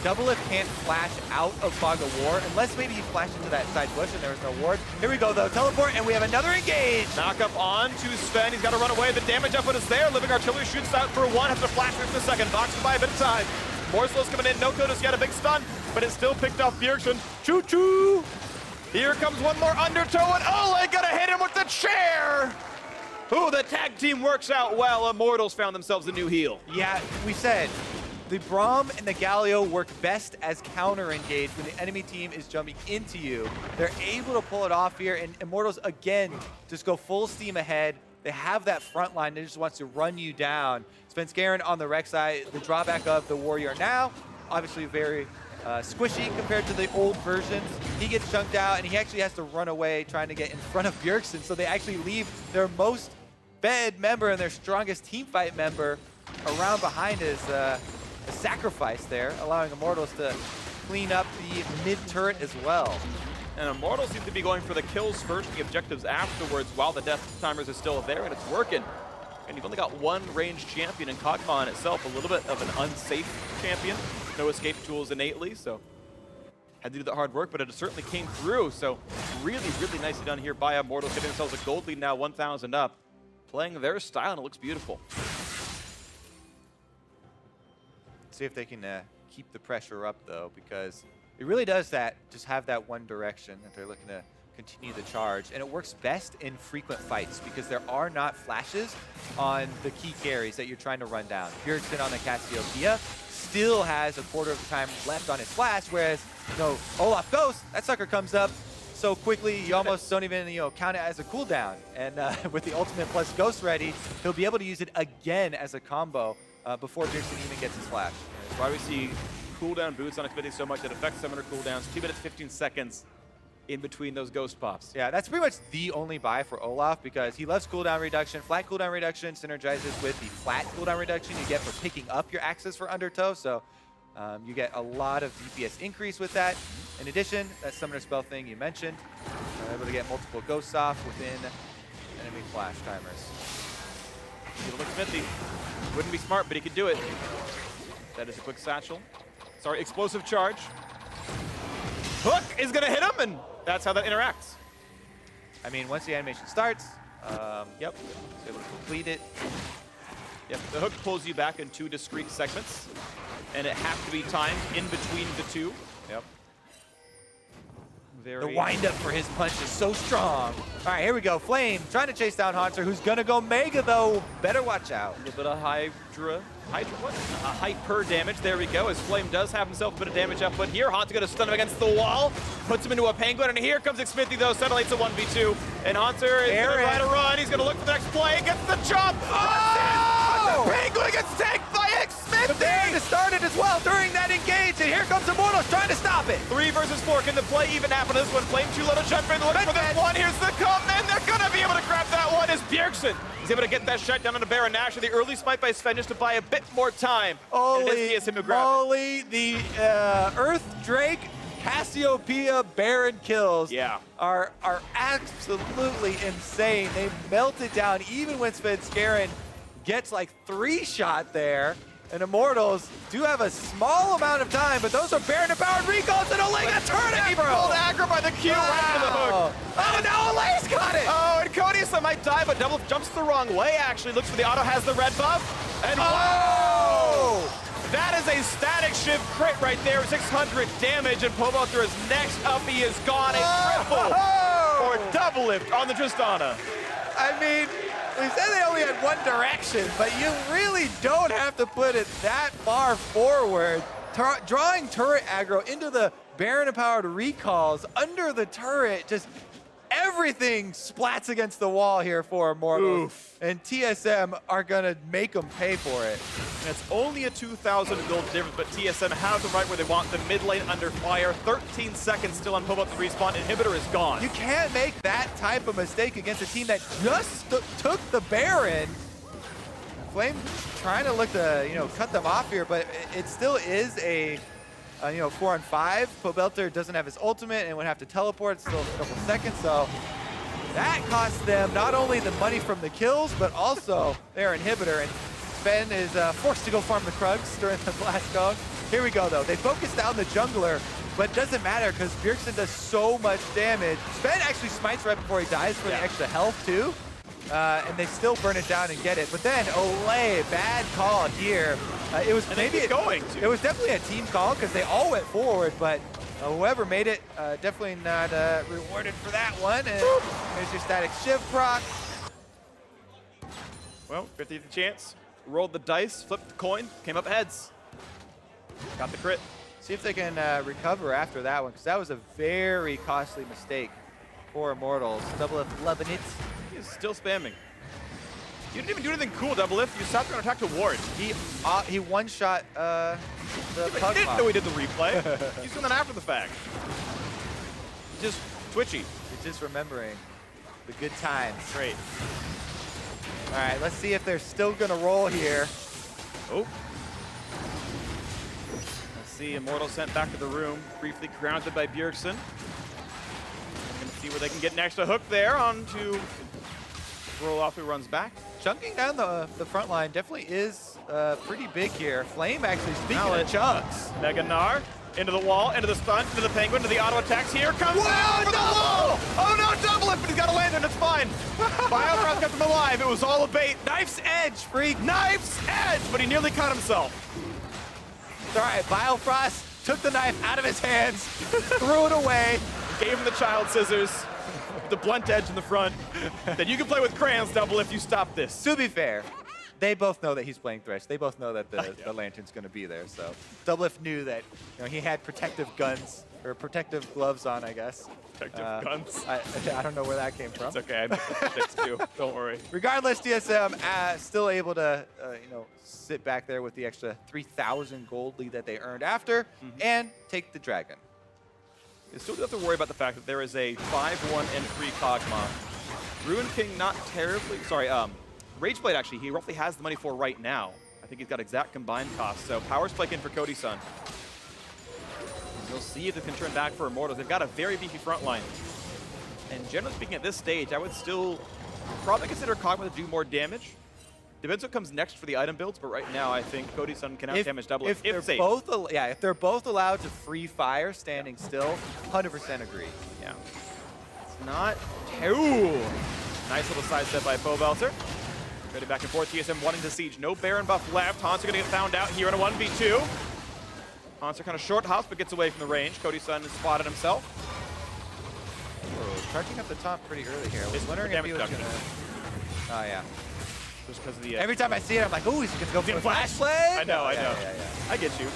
Speaker 5: Double Lift can't flash out of Fog of War unless maybe he flashed into that side bush and there was no ward. Here we go though, teleport, and we have another engage.
Speaker 4: Knock up on to Sven, he's got to run away. The damage output is there. Living Artillery shoots out for 1, has to flash for the second. Boxed by a bit of time. More slows coming in, no Kodos yet, a big stun, but it's still picked off Bjergsen. Choo-choo! Here comes one more undertow, and Ole gonna hit him with the chair! Ooh, the tag team works out well. Immortals found themselves a new heal.
Speaker 5: Yeah, we said the Braum and the Galio work best as counter-engage when the enemy team is jumping into you. They're able to pull it off here, and Immortals, again, just go full steam ahead. They have that front line that just wants to run you down. Svenskeren on the Rex side, the drawback of the Warrior now, obviously very squishy compared to the old versions. He gets chunked out, and he actually has to run away trying to get in front of Bjergsen, so they actually leave their most fed member and their strongest teamfight member around behind as a sacrifice there, allowing Immortals to clean up the mid-turret as well.
Speaker 4: And Immortals seem to be going for the kills first, the objectives afterwards, while the death timers are still there, and it's working. And you've only got one ranged champion in Kog'Maw in itself, a little bit of an unsafe champion. No escape tools innately, so had to do the hard work, but it certainly came through. So really, really nicely done here by Immortals, getting themselves a gold lead now, 1,000 up. Playing their style, and it looks beautiful.
Speaker 5: See if they can keep the pressure up, though, because it really does that, just have that one direction that they're looking to continue the charge. And it works best in frequent fights because there are not flashes on the key carries that you're trying to run down. Bjergsen on the Cassiopeia still has a quarter of the time left on his flash, whereas, Olaf Ghost, that sucker comes up so quickly you almost don't even count it as a cooldown. And with the ultimate plus Ghost ready, he'll be able to use it again as a combo before Bjergsen even gets his flash.
Speaker 4: That's why we see cooldown boots on Xfinity so much. It affects summoner cooldowns, 2 minutes, 15 seconds in between those ghost pops.
Speaker 5: Yeah, that's pretty much the only buy for Olaf because he loves cooldown reduction. Flat cooldown reduction synergizes with the flat cooldown reduction you get for picking up your axes for undertow. So you get a lot of DPS increase with that. In addition, that summoner spell thing you mentioned, able to get multiple ghosts off within enemy flash timers.
Speaker 4: He looks 50. Wouldn't be smart, but he could do it. That is a quick satchel. Sorry, explosive charge. Hook is gonna hit him, and that's how that interacts.
Speaker 5: I mean, once the animation starts, yep, he's able to complete it.
Speaker 4: Yep, the hook pulls you back in 2 discrete segments, and it has to be timed in between the 2.
Speaker 5: Yep.
Speaker 4: Very
Speaker 5: The windup for his punch is so strong. All right, here we go. Flame trying to chase down Haunter, who's gonna go Mega though. Better watch out.
Speaker 4: A little bit of hyper damage. There we go, as Flame does have himself a bit of damage up, but here Haunter gonna stun him against the wall, puts him into a penguin, and here comes Xmithy though, settles a 1v2, and Haunter is gonna try to run. He's gonna look for the next play, gets the jump. Oh! The penguin gets tanked by Xmithy.
Speaker 5: The Baron has started as well during that engage, and here comes Immortals trying to stop it.
Speaker 4: 3 versus 4. Can the play even happen this one? Flame too low to jump in. Look for this one. Here's the come, and they're gonna be able to grab that one as Bjergsen is able to get that shut down on the Baron Nash. The early smite by Sven just to buy a bit more time.
Speaker 5: Holy
Speaker 4: TSM who grabbed
Speaker 5: moly, the Earth Drake Cassiopeia Baron kills are absolutely insane. They melt it down even when Sven Skaren gets like 3-shot there. And Immortals do have a small amount of time, but those are Baron-empowered recalls and Olega turn
Speaker 4: He
Speaker 5: aggro!
Speaker 4: pulled aggro by the Q right to the hook.
Speaker 5: Oh, no, Olega's got it!
Speaker 4: Oh, and Codius might die, but double jumps the wrong way, actually. Looks for the auto, has the red buff. And wow! That is a static shift crit right there, 600 damage, and Pobelter is next up. He is gone. A triple or double lift on the Tristana.
Speaker 5: I mean, we said they only had one direction, but you really don't have to put it that far forward. Drawing turret aggro into the Baron-empowered recalls under the turret, just everything splats against the wall here for Immortals.
Speaker 4: Oof.
Speaker 5: And TSM are gonna make them pay for it.
Speaker 4: And it's only a 2,000 gold difference, but TSM has them right where they want the mid lane under fire. 13 seconds still on Pobelter respawn. Inhibitor is gone.
Speaker 5: You can't make that type of mistake against a team that just took the Baron. Flame trying to look to, cut them off here, but it still is a 4-on-5. Pobelter doesn't have his ultimate and would have to teleport. Still a couple seconds, so that costs them not only the money from the kills, but also their inhibitor. And Sven is forced to go farm the Krugs during the blast cone. Here we go, though. They focus down the jungler, but it doesn't matter because Bjergsen does so much damage. Sven actually smites right before he dies for the extra health, too. And they still burn it down and get it. But then Olay, bad call here. It was it was definitely a team call because they all went forward, but whoever made it definitely not rewarded for that one. And there's your static shift proc.
Speaker 4: Well, 50th chance. Rolled the dice, flipped the coin, came up heads. Got the crit.
Speaker 5: See if they can recover after that one, because that was a very costly mistake for Immortals. Double F loving it.
Speaker 4: He's still spamming. You didn't even do anything cool, Double Lift. You stopped going to attack to ward.
Speaker 5: He one-shot the
Speaker 4: I didn't know he did the replay. He's doing that after the fact. Just twitchy.
Speaker 5: He's just remembering the good times.
Speaker 4: Great.
Speaker 5: All right, let's see if they're still going to roll here.
Speaker 4: Oh. Let's see, Immortal sent back to the room, briefly grounded by Bjergsen. We're going to see where they can get an extra hook there onto roll off who runs back.
Speaker 5: Chunking down the front line definitely is pretty big here. Flame actually speaking of chunks.
Speaker 4: Mega Gnar into the wall, into the stun, into the penguin, into the auto attacks. Here comes over the wall! Oh no, double it, but he's got a lantern, it's fine. Biofrost kept him alive, it was all a bait. Knife's edge, freak, knife's edge, but he nearly cut himself.
Speaker 5: It's all right, Biofrost took the knife out of his hands, threw it away.
Speaker 4: Gave him the child scissors. The blunt edge in the front. Then you can play with crayons, Double, if you stop this.
Speaker 5: To be fair, they both know that he's playing Thresh. They both know that the lantern's going to be there. So Doublelift knew that he had protective guns or protective gloves on, I guess.
Speaker 4: Protective guns.
Speaker 5: I don't know where that came from.
Speaker 4: It's okay. I made mistakes too. Don't worry.
Speaker 5: Regardless, TSM still able to sit back there with the extra 3,000 gold lead that they earned after and take the dragon.
Speaker 4: You still do have to worry about the fact that there is a 5-1 and 3 Kog'Maw. Ruin King not terribly, sorry, Rageblade actually, he roughly has the money for right now. I think he's got exact combined costs, so power spike in for Cody-san. We'll see if they can turn back for Immortals. They've got a very beefy front line. And generally speaking at this stage, I would still probably consider Kog'Maw to do more damage. Depends what comes next for the item builds, but right now I think Cody's Sun can out-damage double
Speaker 5: if they're
Speaker 4: safe.
Speaker 5: if they're both allowed to free fire standing still, 100% agree.
Speaker 4: Yeah. It's not too. Nice little side step by Pobelter. Ready back and forth. TSM wanting to siege. No Baron buff left. Hanser gonna get found out here in a 1v2. Hanser kind of short house, but gets away from the range. Cody Sun has spotted himself.
Speaker 5: Oh, charging up the top pretty early here. I was wondering if he was gonna. Oh yeah.
Speaker 4: Just because of the.
Speaker 5: Every time I see it, I'm like, oh, he's gonna go for the flash play.
Speaker 4: I know, I know.
Speaker 5: Yeah.
Speaker 4: I get you.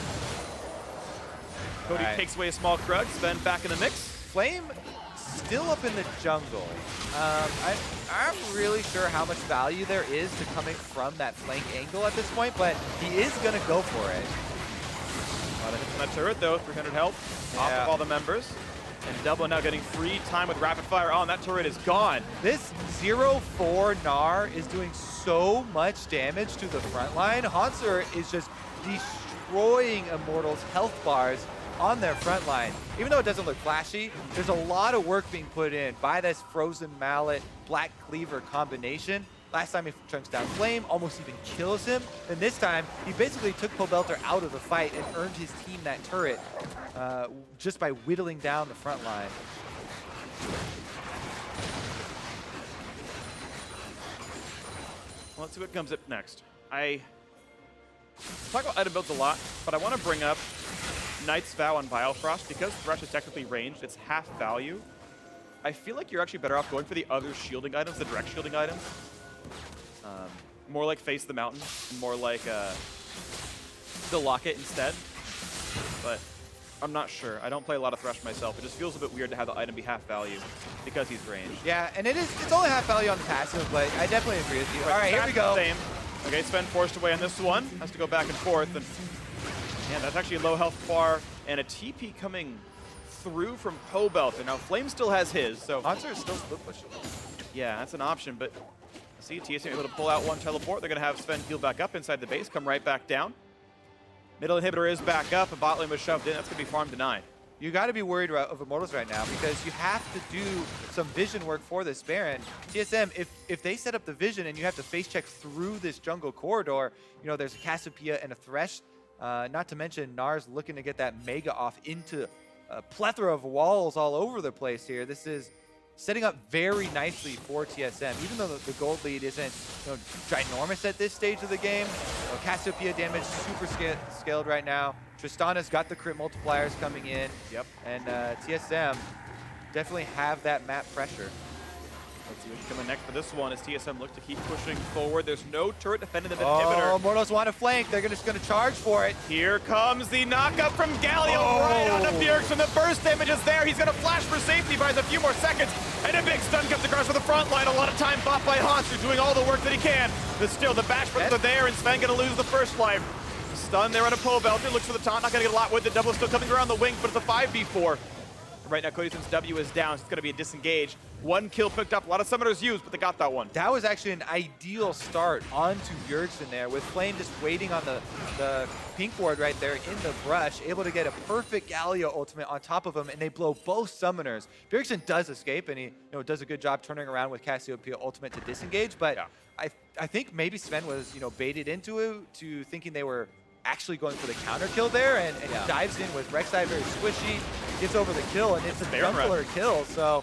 Speaker 4: Cody takes away a small Krug. Sven back in the mix.
Speaker 5: Flame still up in the jungle. I'm really sure how much value there is to coming from that flank angle at this point, but he is gonna go for it.
Speaker 4: A lot of hits on that turret though. 300 health off of all the members. And Double now getting free time with rapid fire on. That turret is gone.
Speaker 5: This 0-4 Gnar is doing so much damage to the front line. Hanser is just destroying Immortals' health bars on their front line. Even though it doesn't look flashy, there's a lot of work being put in by this Frozen Mallet, Black Cleaver combination. Last time he chunks down Flame, almost even kills him. And this time, he basically took Pobelter out of the fight and earned his team that turret just by whittling down the front line.
Speaker 4: Well, let's see what comes up next. I talk about item builds a lot, but I want to bring up Knight's Vow on Biofrost. Because Thresh is technically ranged, it's half value. I feel like you're actually better off going for the other shielding items, the direct shielding items. More like Face the Mountain, more like the Locket instead. But I'm not sure. I don't play a lot of Thresh myself. It just feels a bit weird to have the item be half value because he's ranged.
Speaker 5: Yeah, and it's only half value on the passive, but I definitely agree with you. All right, here we go.
Speaker 4: Same. Okay, Sven forced away on this one. Has to go back and forth. And yeah, that's actually low health far. And a TP coming through from Pobelter. Now, Flame still has his, so
Speaker 5: Hanser is still split pushing.
Speaker 4: yeah, that's an option, but see, TSM able to pull out one teleport. They're going to have Sven heal back up inside the base, come right back down. Middle inhibitor is back up, and bot lane was shoved in. That's going to be farm denied.
Speaker 5: You got to be worried of Immortals right now because you have to do some vision work for this Baron. TSM, if they set up the vision and you have to face check through this jungle corridor, you know, there's a Cassiopeia and a Thresh. Not to mention Gnar's looking to get that Mega off into a plethora of walls all over the place here. This is setting up very nicely for TSM, even though the gold lead isn't ginormous at this stage of the game. Cassiopeia damage super scaled right now. Tristana's got the crit multipliers coming in.
Speaker 4: Yep.
Speaker 5: And TSM definitely have that map pressure.
Speaker 4: Let's see what's coming next for this one as TSM look to keep pushing forward. There's no turret defending the inhibitor.
Speaker 5: Oh, Immortals want to flank. They're just going to charge for it.
Speaker 4: Here comes the knockup from Galio right onto Bjergsen. The burst damage is there. He's going to flash for safety, buys a few more seconds. And a big stun comes across for the front line. A lot of time bought by Hanser, doing all the work that he can. But still, the bash buttons are there, and Sven going to lose the first life. Stun there on a Pobelter. Looks for the taunt. Not going to get a lot with it. Double still coming around the wing, but it's a 5v4. Right now, Cody Sun's W is down, so it's going to be a disengage. One kill picked up. A lot of summoners used, but they got that one.
Speaker 5: That was actually an ideal start onto Bjergsen there, with Flame just waiting on the pink ward right there in the brush, able to get a perfect Galio ultimate on top of him, and they blow both summoners. Bjergsen does escape, and he does a good job turning around with Cassiopeia ultimate to disengage, but yeah. I think maybe Sven was baited into it, to thinking they were actually going for the counter kill there, and he dives in with Rek'Sai very squishy, gets over the kill, and it's a jungler kill, so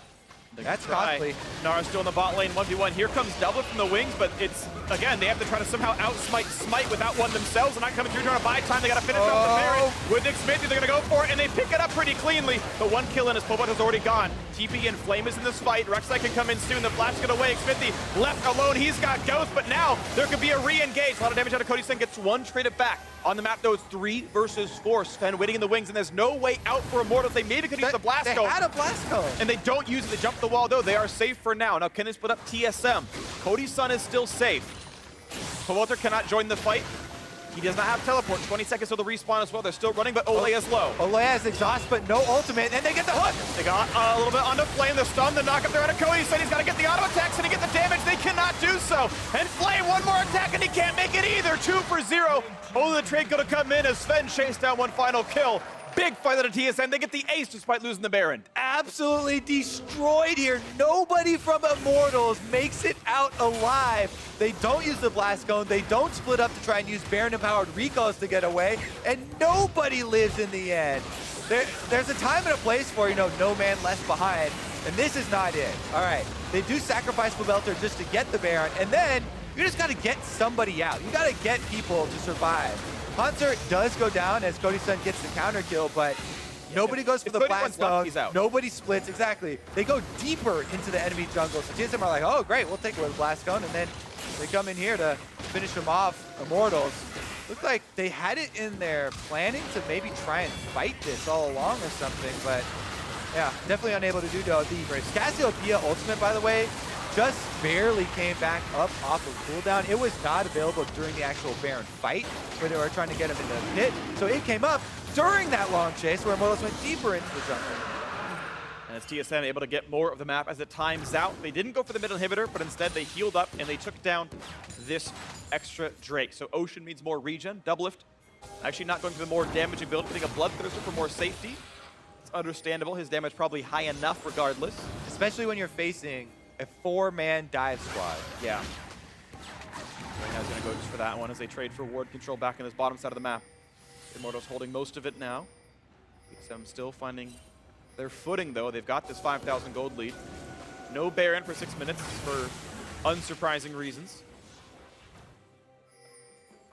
Speaker 5: that's costly.
Speaker 4: Nara still in the bot lane, 1v1. Here comes Double from the wings, but it's, again, they have to try to somehow outsmite Smite without one themselves. They're not coming through trying to buy time. They got to finish off the Baron with Nick Smith. They're going to go for it, and they pick it up pretty cleanly. But one kill in as Pobelter's already gone. TP and Flame is in this fight. Rek'Sai can come in soon. The flash is going away. Smithy left alone. He's got Ghost, but now there could be a re-engage. A lot of damage out of Cody Sun. Gets one traded back. On the map, though, it's 3 versus 4. Sven waiting in the wings, and there's no way out for Immortals. They maybe could use the Blast Cone.
Speaker 5: They had a Blast Cone.
Speaker 4: And they don't use it. They jump the wall, though. They are safe for now. Now, can they split up TSM? Cody Sun is still safe. Pobelter cannot join the fight. He does not have teleport. 20 seconds till the respawn as well. They're still running, but Ole is low.
Speaker 5: Ole has exhaust, but no ultimate, and they get the hook.
Speaker 4: They got a little bit onto Flame. The stun, the knock up there on Cody. Said he's got to get the auto attacks and he get the damage. They cannot do so. And Flame, one more attack, and he can't make it either. 2 for 0. Ole the trade going to come in as Sven chased down one final kill. Big fight out of TSM. They get the ace despite losing the Baron.
Speaker 5: Absolutely destroyed here. Nobody from Immortals makes it out alive. They don't use the blast cone. They don't split up to try and use Baron-empowered recalls to get away, and nobody lives in the end. There's a time and a place for, you know, no man left behind, and this is not it. All right, they do sacrifice Belter just to get the Baron, and then you just got to get somebody out. You got to get people to survive. Hunter does go down as Cody-san gets the counter kill, but nobody goes for the blast cone.
Speaker 4: He's out.
Speaker 5: Nobody splits, exactly. They go deeper into the enemy jungle. So TSM are like, oh, great, we'll take away the blast cone. And then they come in here to finish them off, Immortals. Looked like they had it in their planning to maybe try and fight this all along or something, but yeah, definitely unable to do though. The Cassiopeia ultimate, by the way, just barely came back up off of cooldown. It was not available during the actual Baron fight where they were trying to get him in the pit. So it came up during that long chase where Immortals went deeper into the jungle.
Speaker 4: And as TSM able to get more of the map as it times out, they didn't go for the mid inhibitor, but instead they healed up and they took down this extra Drake. So Ocean needs more regen, double lift. Actually not going for the more damaging build, putting a Bloodthirster for more safety. It's understandable, his damage probably high enough regardless.
Speaker 5: Especially when you're facing a 4-man dive squad.
Speaker 4: Yeah. Right now he's going to go just for that one as they trade for ward control back in this bottom side of the map. Immortals holding most of it now. TSM still finding their footing though. They've got this 5,000 gold lead. No Baron for 6 minutes for unsurprising reasons.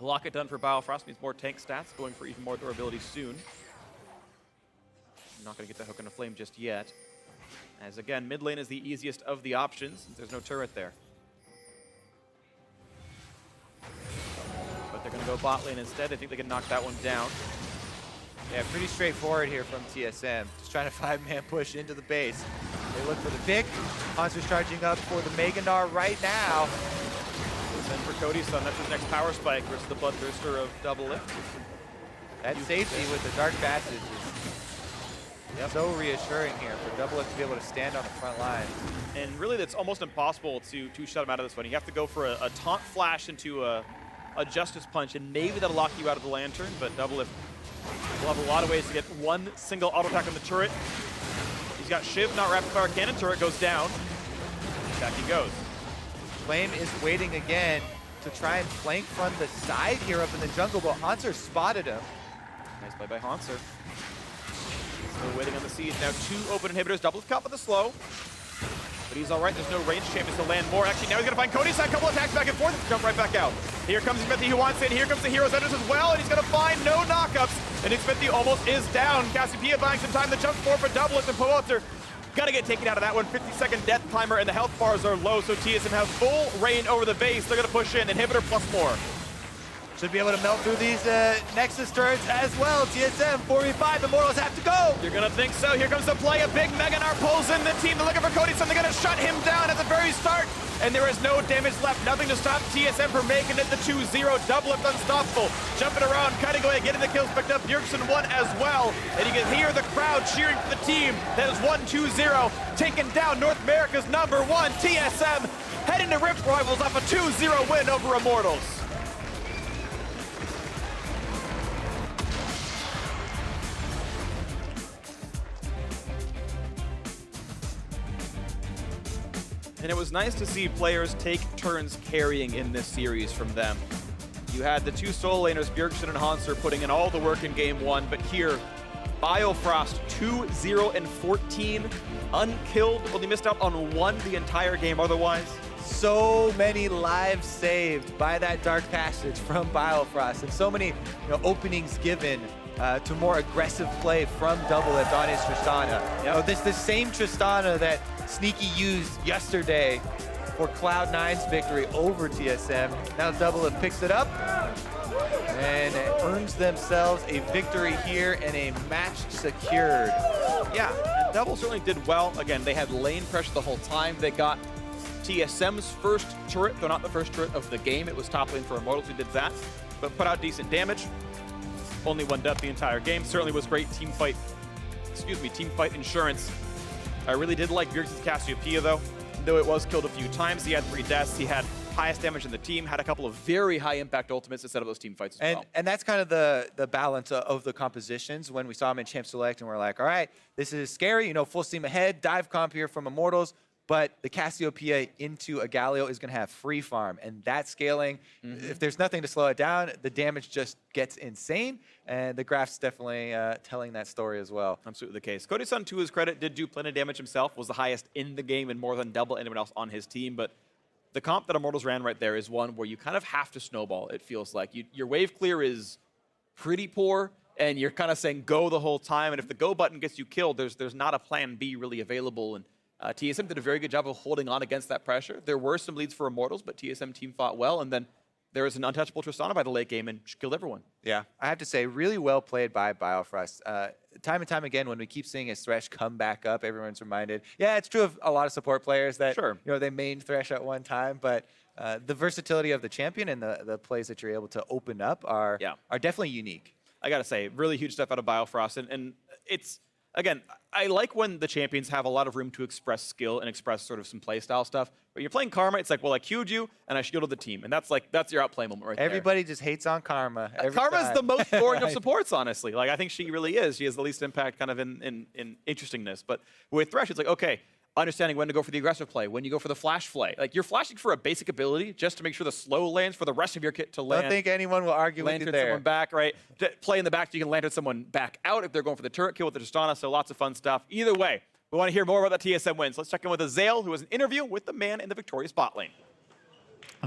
Speaker 4: Lock it done for Biofrost means more tank stats, going for even more durability soon. I'm not going to get the hook on a flame just yet. As again, mid lane is the easiest of the options, since there's no turret there. But they're going to go bot lane instead. They think they can knock that one down.
Speaker 5: Yeah, pretty straightforward here from TSM. Just trying to 5-man push into the base. They look for the pick. Hanser's charging up for the Meganar right now.
Speaker 4: And for Cody-san, that's his next power spike versus the Bloodthirster of double lift.
Speaker 5: That safety with the Dark Passage is so reassuring here for double lift to be able to stand on the front line.
Speaker 4: And really, that's almost impossible to shut him out of this one. You have to go for a taunt flash into a Justice Punch, and maybe that'll lock you out of the Lantern, but double lift will have a lot of ways to get one single auto attack on the turret. He's got Shiv, not rapid fire cannon. Turret goes down. Back he goes.
Speaker 5: Flame is waiting again to try and flank from the side here up in the jungle, but Hanser spotted him.
Speaker 4: Nice play by Hanser. Still waiting on the siege. Now 2 open inhibitors. Double caught with the slow. But he's all right. There's no range champions to land more. Actually, now he's going to find Cody-san. A couple attacks back and forth. Jump right back out. Here comes Xmithie, who wants it. Here comes the Heroes Enders as well. And he's going to find no knockups. And Xmithie almost is down. Cassiopeia buying some time to jump forward for double lift, and Poelter got to get taken out of that one. 50-second death timer, and the health bars are low, so TSM has full reign over the base. They're going to push in. Inhibitor plus more.
Speaker 5: Should be able to melt through these Nexus turrets as well. TSM 4v5, Immortals have to go.
Speaker 4: You're going to think so. Here comes the play. A big Meganar pulls in the team. They're looking for Cody-san. They're going to shut him down at the very start. And there is no damage left. Nothing to stop TSM from making it the 2-0. Double lift unstoppable. Jumping around, cutting away, getting the kills picked up. Bjergsen won as well. And you can hear the crowd cheering for the team. That is 1-2-0. Taking down North America's #1 TSM. Heading to Rift Rivals off a 2-0 win over Immortals. And it was nice to see players take turns carrying in this series from them. You had the 2 solo laners, Bjergsen and Hanser, putting in all the work in game 1, but here, Biofrost 2-0-14, unkilled, only missed out on 1 the entire game otherwise.
Speaker 5: So many lives saved by that Dark Passage from Biofrost, and so many openings given to more aggressive play from double lift on his Tristana. This the same Tristana that Sneaky used yesterday for Cloud9's victory over TSM. Now double lift picks it up and earns themselves a victory here and a match secured.
Speaker 4: Yeah, and double certainly did well. Again, they had lane pressure the whole time. They got TSM's first turret, though not the first turret of the game. It was top lane for Immortals who did that, but put out decent damage. Only 1 death the entire game. Certainly was great team fight insurance. I really did like Bjergsen's Cassiopeia though it was killed a few times. He had 3 deaths. He had highest damage in the team, had a couple of very high impact ultimates instead of those team fights as well.
Speaker 5: And that's kind of the balance of the compositions when we saw him in Champ Select and we're like, all right, this is scary, you know, full steam ahead, dive comp here from Immortals, but the Cassiopeia into a Galio is going to have free farm, and that scaling, if there's nothing to slow it down, the damage just gets insane, and the graph's definitely telling that story as well.
Speaker 4: Absolutely the case. Cody-san, to his credit, did do plenty of damage himself, was the highest in the game and more than double anyone else on his team, but the comp that Immortals ran right there is one where you kind of have to snowball, it feels like. Your wave clear is pretty poor, and you're kind of saying go the whole time, and if the go button gets you killed, there's not a plan B really available, and TSM did a very good job of holding on against that pressure. There were some leads for Immortals, but TSM team fought well, and then there was an untouchable Tristana by the late game and killed everyone.
Speaker 5: Yeah, I have to say, really well played by Biofrost. Time and time again, when we keep seeing his Thresh come back up, everyone's reminded. Yeah, it's true of a lot of support players that you know they main Thresh at one time, but the versatility of the champion and the plays that you're able to open up are definitely unique.
Speaker 4: I gotta say, really huge stuff out of Biofrost, and it's. Again, I like when the champions have a lot of room to express skill and express sort of some playstyle stuff. When you're playing Karma, it's like, well, I queued you and I shielded the team, and that's your outplay moment right
Speaker 5: Everybody just hates on Karma.
Speaker 4: Karma's the most boring of supports, honestly. Like, I think she really is. She has the least impact kind of in interestingness. But with Thresh, it's like, okay, understanding when to go for the aggressive play, when you go for the flash play. Like, you're flashing for a basic ability just to make sure the slow lands for the rest of your kit to land.
Speaker 5: I don't think anyone will argue with you
Speaker 4: lantern
Speaker 5: there.
Speaker 4: someone back, right? Play in the back so you can lantern someone back out if they're going for the turret kill with the Tristana, so lots of fun stuff. Either way, we want to hear more about that TSM wins. Let's check in with Azale, who has an interview with the man in the victorious bot lane.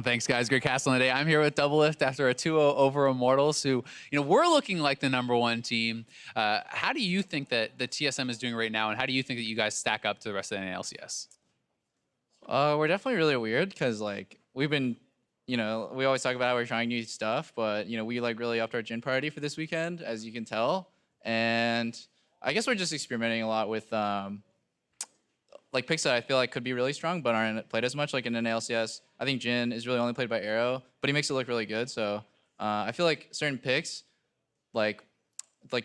Speaker 6: Thanks, guys. Great cast on the day. I'm here with Doublelift after a 2-0 over Immortals, who, you know, we're looking like the #1 team. How do you think that the TSM is doing right now, and how do you think that you guys stack up to the rest of the NALCS?
Speaker 7: We're definitely really weird because, like, we've been, you know, we always talk about how we're trying new stuff, but, you know, we, like, really upped our gin party for this weekend, as you can tell. And I guess we're just experimenting a lot with, like, picks that I feel like could be really strong but aren't played as much, like in an NALCS. I think Jin is really only played by Arrow, but he makes it look really good. So I feel like certain picks, like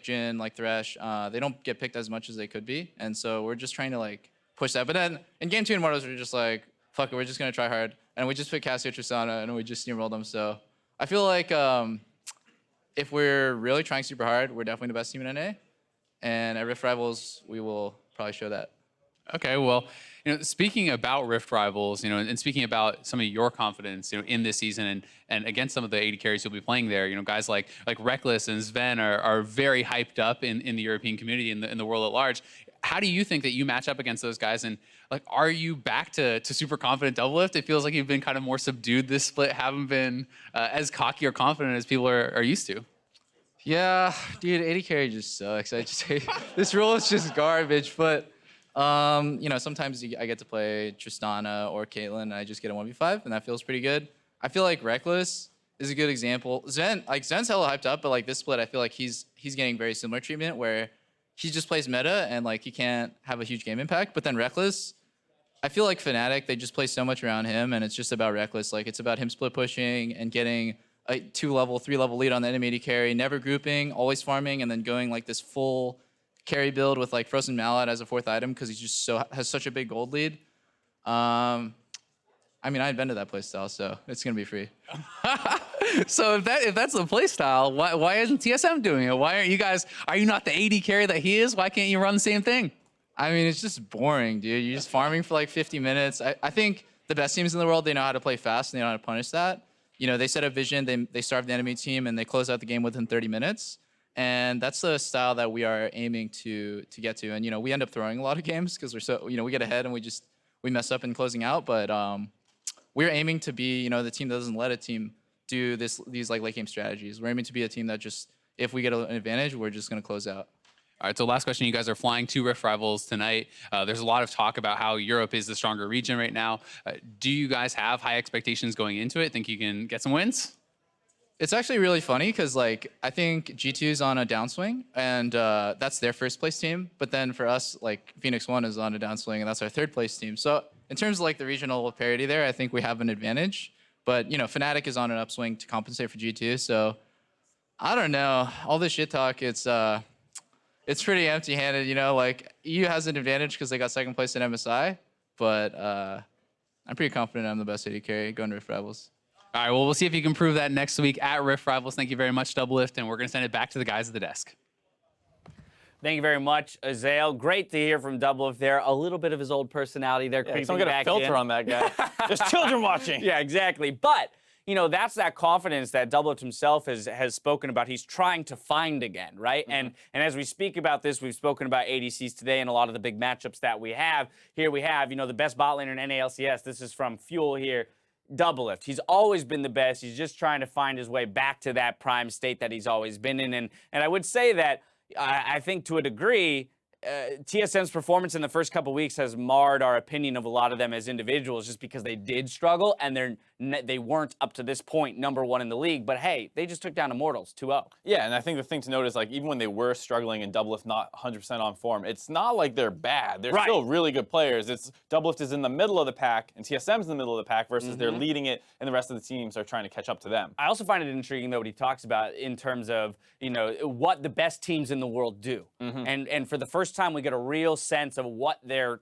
Speaker 7: Jin, like Thresh, they don't get picked as much as they could be. And so we're just trying to, like, push that. But then in Game 2 Immortals, we're just like, fuck it, we're just going to try hard. And we just picked Cassio Tristana, and we just steamrolled them. So I feel like if we're really trying super hard, we're definitely the best team in NA. And at Rift Rivals, we will probably show that.
Speaker 6: Okay, well, you know, speaking about Rift Rivals, you know, and speaking about some of your confidence, you know, in this season and against some of the 80 carries you'll be playing there, you know, guys like Reckless and Sven are very hyped up in the European community, in the world at large. How do you think that you match up against those guys? And, like, are you back to super confident Doublelift? It feels like you've been kind of more subdued this split, haven't been as cocky or confident as people are used to.
Speaker 7: Yeah, dude, 80 carry just sucks. I just hate this rule is just garbage, but you know, sometimes I get to play Tristana or Caitlyn, and I just get a 1v5, and that feels pretty good. I feel like Reckless is a good example. Zen's hella hyped up, but, like, this split, I feel like he's getting very similar treatment where he just plays meta and, like, he can't have a huge game impact. But then Reckless, I feel like Fnatic, they just play so much around him, and it's just about Reckless. Like, it's about him split pushing and getting a 2-level, 3-level lead on the enemy AD carry, never grouping, always farming, and then going, like, this full carry build with, like, Frozen Mallet as a 4th item because he's just has such a big gold lead. I mean, I invented that playstyle, so it's gonna be free.
Speaker 6: So if that's the playstyle, why isn't TSM doing it? Why aren't you guys? Are you not the AD carry that he is? Why can't you run the same thing?
Speaker 7: I mean, it's just boring, dude. You're just farming for like 50 minutes. I think the best teams in the world, they know how to play fast and they know how to punish that. You know, they set a vision, they starve the enemy team, and they close out the game within 30 minutes. And that's the style that we are aiming to get to. And, you know, we end up throwing a lot of games because we're so, you know, we get ahead and we mess up in closing out. But we're aiming to be, you know, the team that doesn't let a team do these like late game strategies. We're aiming to be a team that just, if we get an advantage, we're just going to close out.
Speaker 6: All right, so last question. You guys are flying to Rift Rivals tonight. There's a lot of talk about how Europe is the stronger region right now. Do you guys have high expectations going into it? Think you can get some wins?
Speaker 7: It's actually really funny because, like, I think G2's on a downswing, and that's their first place team. But then for us, like, Phoenix 1 is on a downswing, and that's our third place team. So in terms of, like, the regional parity there, I think we have an advantage. But, you know, Fnatic is on an upswing to compensate for G2. So I don't know. All this shit talk, it's pretty empty-handed, you know. Like, EU has an advantage because they got second place in MSI. But I I'm pretty confident I'm the best AD carry going Rift Rivals.
Speaker 6: All right, well, we'll see if you can prove that next week at Rift Rivals. Thank you very much, Doublelift, and we're going to send it back to the guys at the desk.
Speaker 8: Thank you very much, Azael. Great to hear from Doublelift there. A little bit of his old personality there creeping
Speaker 4: Someone get a
Speaker 8: back
Speaker 4: filter
Speaker 8: in.
Speaker 4: on that guy. There's children watching.
Speaker 8: Yeah, exactly. But, you know, that's that confidence that Doublelift himself has spoken about. He's trying to find again, right? And as we speak about this, we've spoken about ADCs today and a lot of the big matchups that we have. Here we have, you know, the best bot laner in NALCS. This is from Fuel here. Doublelift. He's always been the best. He's just trying to find his way back to that prime state that he's always been in. And I would say that I think to a degree, TSM's performance in the first couple weeks has marred our opinion of a lot of them as individuals just because they did struggle and they weren't up to this point #1 in the league. But hey, they just took down Immortals 2-0.
Speaker 4: Yeah, and I think the thing to note is, like, even when they were struggling and Doublelift not 100% on form, it's not like they're bad. They're still really good players. It's Doublelift is in the middle of the pack and TSM's in the middle of the pack versus they're leading it and the rest of the teams are trying to catch up to them.
Speaker 8: I also find it intriguing, though, what he talks about in terms of, you know, what the best teams in the world do. And for the first time, we get a real sense of what they're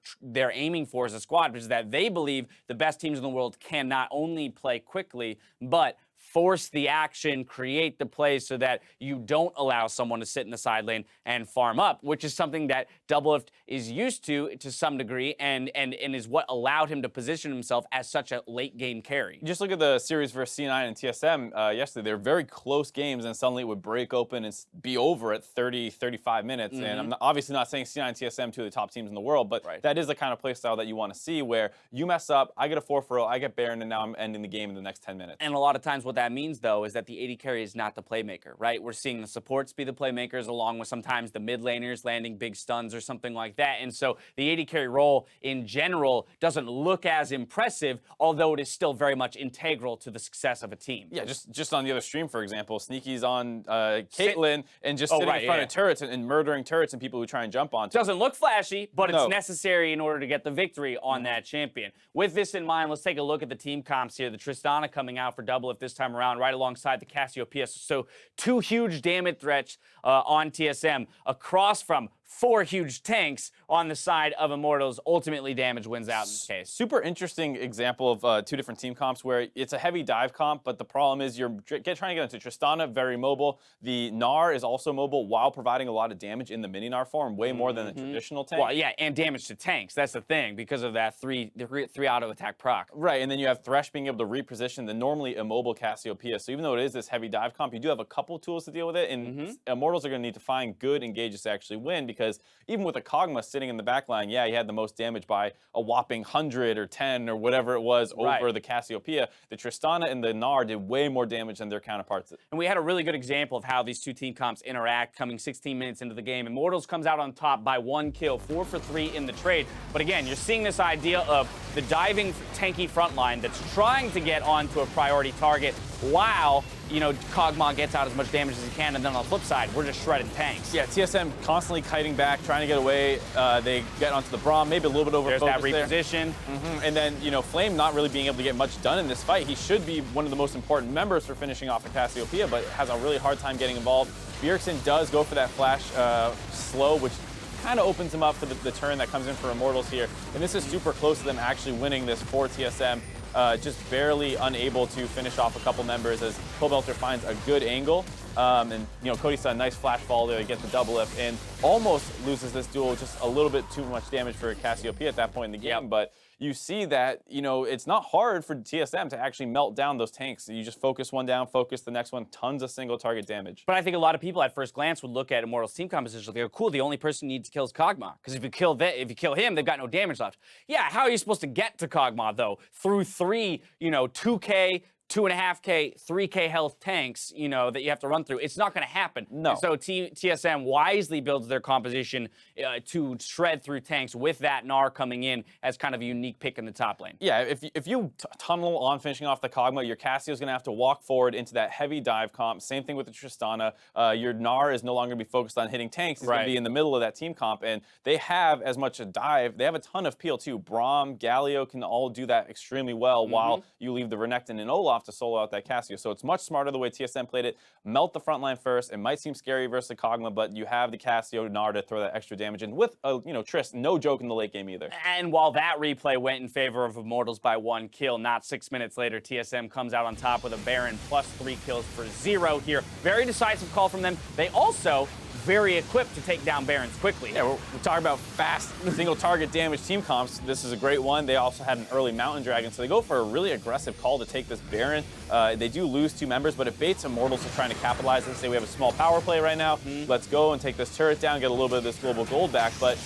Speaker 8: aiming for as a squad, which is that they believe the best teams in the world can not only play quickly, but force the action, create the plays so that you don't allow someone to sit in the side lane and farm up, which is something that Doublelift is used to some degree and is what allowed him to position himself as such a late game carry.
Speaker 4: Just look at the series versus C9 and TSM yesterday. They're very close games and suddenly it would break open and be over at 30, 35 minutes. And I'm obviously not saying C9 and TSM, two of the top teams in the world, but that is the kind of play style that you want to see where you mess up, I get a 4-for-0, I get Baron, and now I'm ending the game in the next 10 minutes.
Speaker 8: And a lot of times what that means, though, is that the AD carry is not the playmaker, right? We're seeing the supports be the playmakers along with sometimes the mid laners landing big stuns or something like that. And so the AD carry role in general doesn't look as impressive, although it is still very much integral to the success of a team.
Speaker 4: Yeah, just on the other stream, for example, Sneaky's on Caitlyn and just sitting in front of turrets and murdering turrets and people who try and jump on.
Speaker 8: Doesn't look flashy, but it's necessary in order to get the victory on that champion. With this in mind, let's take a look at the team comps here. The Tristana coming out for Doublelift this time around, right alongside the Cassiopeia. So 2 huge damage threats on TSM across from 4 huge tanks on the side of Immortals. Ultimately, damage wins out in this case.
Speaker 4: Super interesting example of 2 different team comps where it's a heavy dive comp, but the problem is you're trying to get into Tristana, very mobile. The Gnar is also mobile while providing a lot of damage in the mini Gnar form, way more than the traditional tank.
Speaker 8: Well, yeah, and damage to tanks. That's the thing, because of that 3 auto attack proc.
Speaker 4: Right, and then you have Thresh being able to reposition the normally immobile Cassiopeia. So even though it is this heavy dive comp, you do have a couple tools to deal with it, and Immortals are going to need to find good engages to actually win, because even with a Kog'Maw sitting in the back line, yeah, he had the most damage by a whopping 100 or 10 or whatever it was over the Cassiopeia. The Tristana and the Gnar did way more damage than their counterparts.
Speaker 8: And we had a really good example of how these 2 team comps interact coming 16 minutes into the game. Immortals comes out on top by 1 kill, 4 for 3 in the trade. But again, you're seeing this idea of the diving tanky front line that's trying to get onto a priority target while, you know, Kog'Maw gets out as much damage as he can, and then on the flip side, we're just shredding tanks.
Speaker 4: Yeah, TSM constantly kiting back, trying to get away. They get onto the Braum, maybe a little bit over
Speaker 8: There's that reposition.
Speaker 4: And then, you know, Flame not really being able to get much done in this fight. He should be one of the most important members for finishing off the Cassiopeia, but has a really hard time getting involved. Bjergsen does go for that flash slow, which kind of opens him up for the turn that comes in for Immortals here. And this is super close to them actually winning this for TSM. Just barely unable to finish off a couple members as Cobelter finds a good angle. And, you know, Cody's done a nice flash fall there to get the Doublelift and almost loses this duel. Just a little bit too much damage for Cassiopeia at that point in the game. But you see that, you know, it's not hard for TSM to actually melt down those tanks. You just focus one down, focus the next one, tons of single target damage.
Speaker 8: But I think a lot of people at first glance would look at Immortals team composition. They go, cool, the only person you need to kill is Kog'Maw. Because if you kill him, they've got no damage left. Yeah, how are you supposed to get to Kog'Maw, though? Through 3, you know, 2K, 2.5K, 3K health tanks, you know, that you have to run through. It's not going to happen.
Speaker 4: No.
Speaker 8: And so TSM wisely builds their composition to shred through tanks with that Gnar coming in as kind of a unique pick in the top lane.
Speaker 4: Yeah, if you tunnel on finishing off the Kog'Maw, your Cassio's going to have to walk forward into that heavy dive comp. Same thing with the Tristana. Your Gnar is no longer going to be focused on hitting tanks. He's going to be in the middle of that team comp, and they have as much a dive. They have a ton of peel too. Braum, Galio can all do that extremely well while you leave the Renekton and Olaf off to solo out that Casio. So it's much smarter the way TSM played it. Melt the front line first. It might seem scary versus the Kog'Maw, but you have the Casio Gnar to throw that extra damage in with, Triss, no joke in the late game either.
Speaker 8: And while that replay went in favor of Immortals by 1 kill, not 6 minutes later, TSM comes out on top with a Baron plus 3 kills for 0 here. Very decisive call from them. They also very equipped to take down Barons quickly.
Speaker 4: Yeah, we're talking about fast single target damage team comps. This is a great one. They also had an early Mountain Dragon, so they go for a really aggressive call to take this Baron. They do lose 2 members, but it baits Immortals to trying to capitalize and say we have a small power play right now. Let's go and take this turret down, get a little bit of this global gold back, but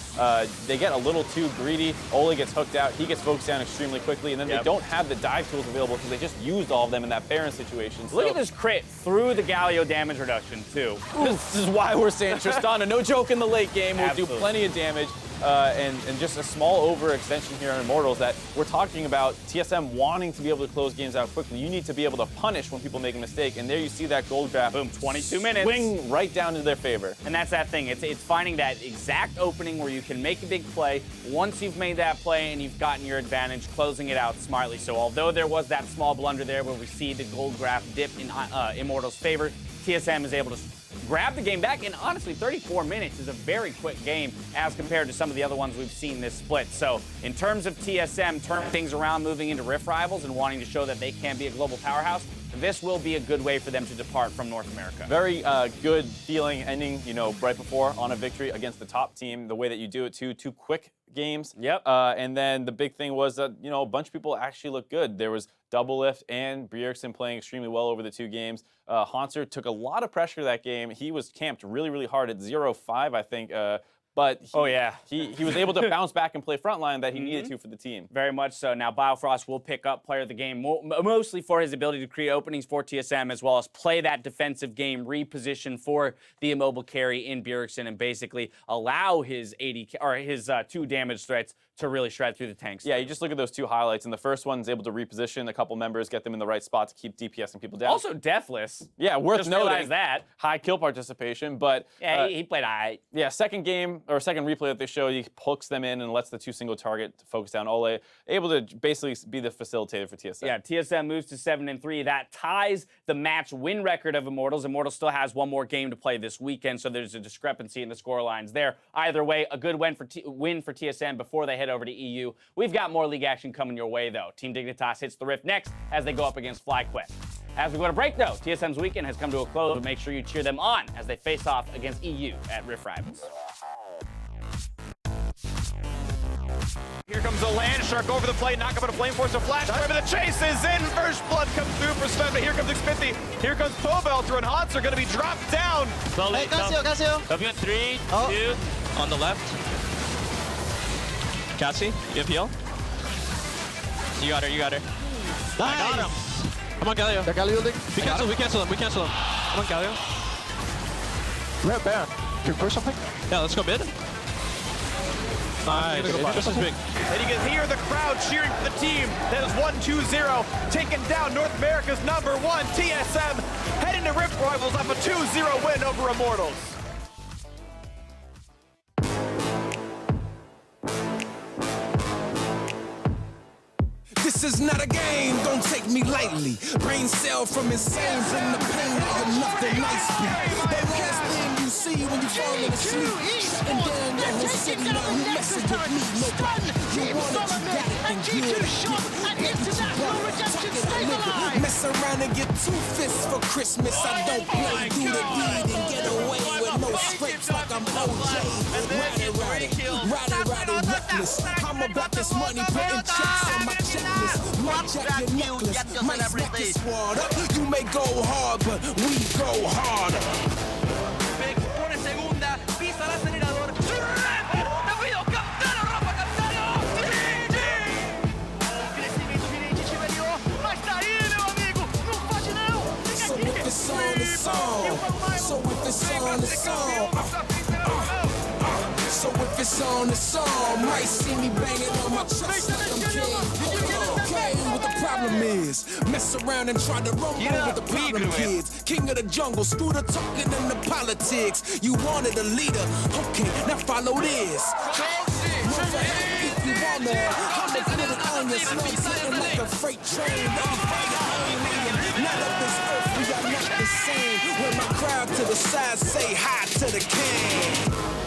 Speaker 4: they get a little too greedy. Ole gets hooked out. He gets focused down extremely quickly, and then they don't have the dive tools available because they just used all of them in that Baron situation.
Speaker 8: Look at this crit through the Galio damage reduction, too.
Speaker 4: This is why we're saying Tristana, no joke in the late game, will do
Speaker 8: Absolutely.
Speaker 4: plenty of damage. And just a small overextension here on Immortals that we're talking about TSM wanting to be able to close games out quickly. You need to be able to punish when people make a mistake, and there you see that gold graph.
Speaker 8: Boom, 22 minutes.
Speaker 4: Swing right down to their favor.
Speaker 8: And that's that thing. It's finding that exact opening where you can make a big play. Once you've made that play and you've gotten your advantage, closing it out smartly. So although there was that small blunder there where we see the gold graph dip in Immortals' favor, TSM is able to grab the game back, and honestly, 34 minutes is a very quick game as compared to some of the other ones we've seen this split. So in terms of TSM turning things around, moving into Rift Rivals and wanting to show that they can be a global powerhouse, this will be a good way for them to depart from North America.
Speaker 4: Very good feeling ending, right before on a victory against the top team. The way that you do it too, 2 quick games.
Speaker 8: Yep.
Speaker 4: And then the big thing was that, a bunch of people actually looked good. There was Doublelift and Bjergsen playing extremely well over the 2 games. Hanser took a lot of pressure that game. He was camped really, really hard at 0-5, I think. But he was able to bounce back and play frontline that he needed to for the team.
Speaker 8: Very much so. Now, Biofrost will pick up player of the game mostly for his ability to create openings for TSM as well as play that defensive game, reposition for the immobile carry in Bjergsen, and basically allow his 2 damage threats to really shred through the tanks.
Speaker 4: Yeah, you just look at those 2 highlights, and the first one's able to reposition a couple members, get them in the right spot to keep DPSing people down.
Speaker 8: Also deathless.
Speaker 4: Yeah, worth
Speaker 8: Just
Speaker 4: noting.
Speaker 8: realized that.
Speaker 4: High kill participation, but
Speaker 8: Yeah, he played all right.
Speaker 4: yeah, second replay that they show, he hooks them in and lets the 2 single target focus down Ole, able to basically be the facilitator for TSM.
Speaker 8: Yeah, TSM moves to 7-3. That ties the match win record of Immortals. Immortals still has 1 more game to play this weekend, so there's a discrepancy in the score lines there. Either way, a good win for TSM before they head over to EU. We've got more league action coming your way, though. Team Dignitas hits the Rift next as they go up against FlyQuest. As we go to break, though, TSM's weekend has come to a close, but make sure you cheer them on as they face off against EU at Rift Rivals.
Speaker 9: Here comes the Land Shark over the plate, knock up at a Flame Force, a flash drive, and the chase is in. First blood comes through for Sven, but here comes Xpithy. Here comes Pobelter, and Hans are going to be dropped down.
Speaker 2: Slowly.
Speaker 7: Casio.
Speaker 2: W 3, 2.
Speaker 1: On the left. Cassie, you have heal? You got her.
Speaker 7: Nice.
Speaker 1: I got him. Come on, Galio.
Speaker 3: They're Galio.
Speaker 1: We cancel him. Come on, Galio.
Speaker 3: We're at Baron. Can we push something?
Speaker 1: Yeah, let's go mid. Nice. This is big.
Speaker 9: And you can hear the crowd cheering for the team that is 1-2-0, taking down North America's #1 TSM, heading to Rift Rivals off a 2-0 win over Immortals.
Speaker 10: This is not a game, don't take me lightly. Brain cell from insane, bring the pain out of nothing nice beat. The last thing you see when you fall asleep, shutting down your whole city, now you messing with me. Nobody, you want it, you got it, and good. Mess around and get 2 fists for Christmas. I don't play, do the deed and get away with no scrapes like I'm OJ. Ride it, reckless. I'm about this money, putting checks on my checklist. Might check your necklace, might smack your sword up. You may go hard, but we go harder.
Speaker 9: Pone segunda, pisa el acelerador. Davido Capitano, Rafa Capitano. Crescimento direito, time aliou. Mas tá aí, meu amigo. Não pode não.
Speaker 10: So if it's on, it's on. So if it's on, it's on. So if it's on, it's on. Might see me banging on my chest like I'm king. Okay, what the problem is? Mess around and try to rumble with the problem kids. King of the jungle, screw the talking and the politics. You wanted a leader, okay, now follow this. If you wanna, I'ma put it on you, slow sitting like a freight train. crowd to the side, say hi to the king.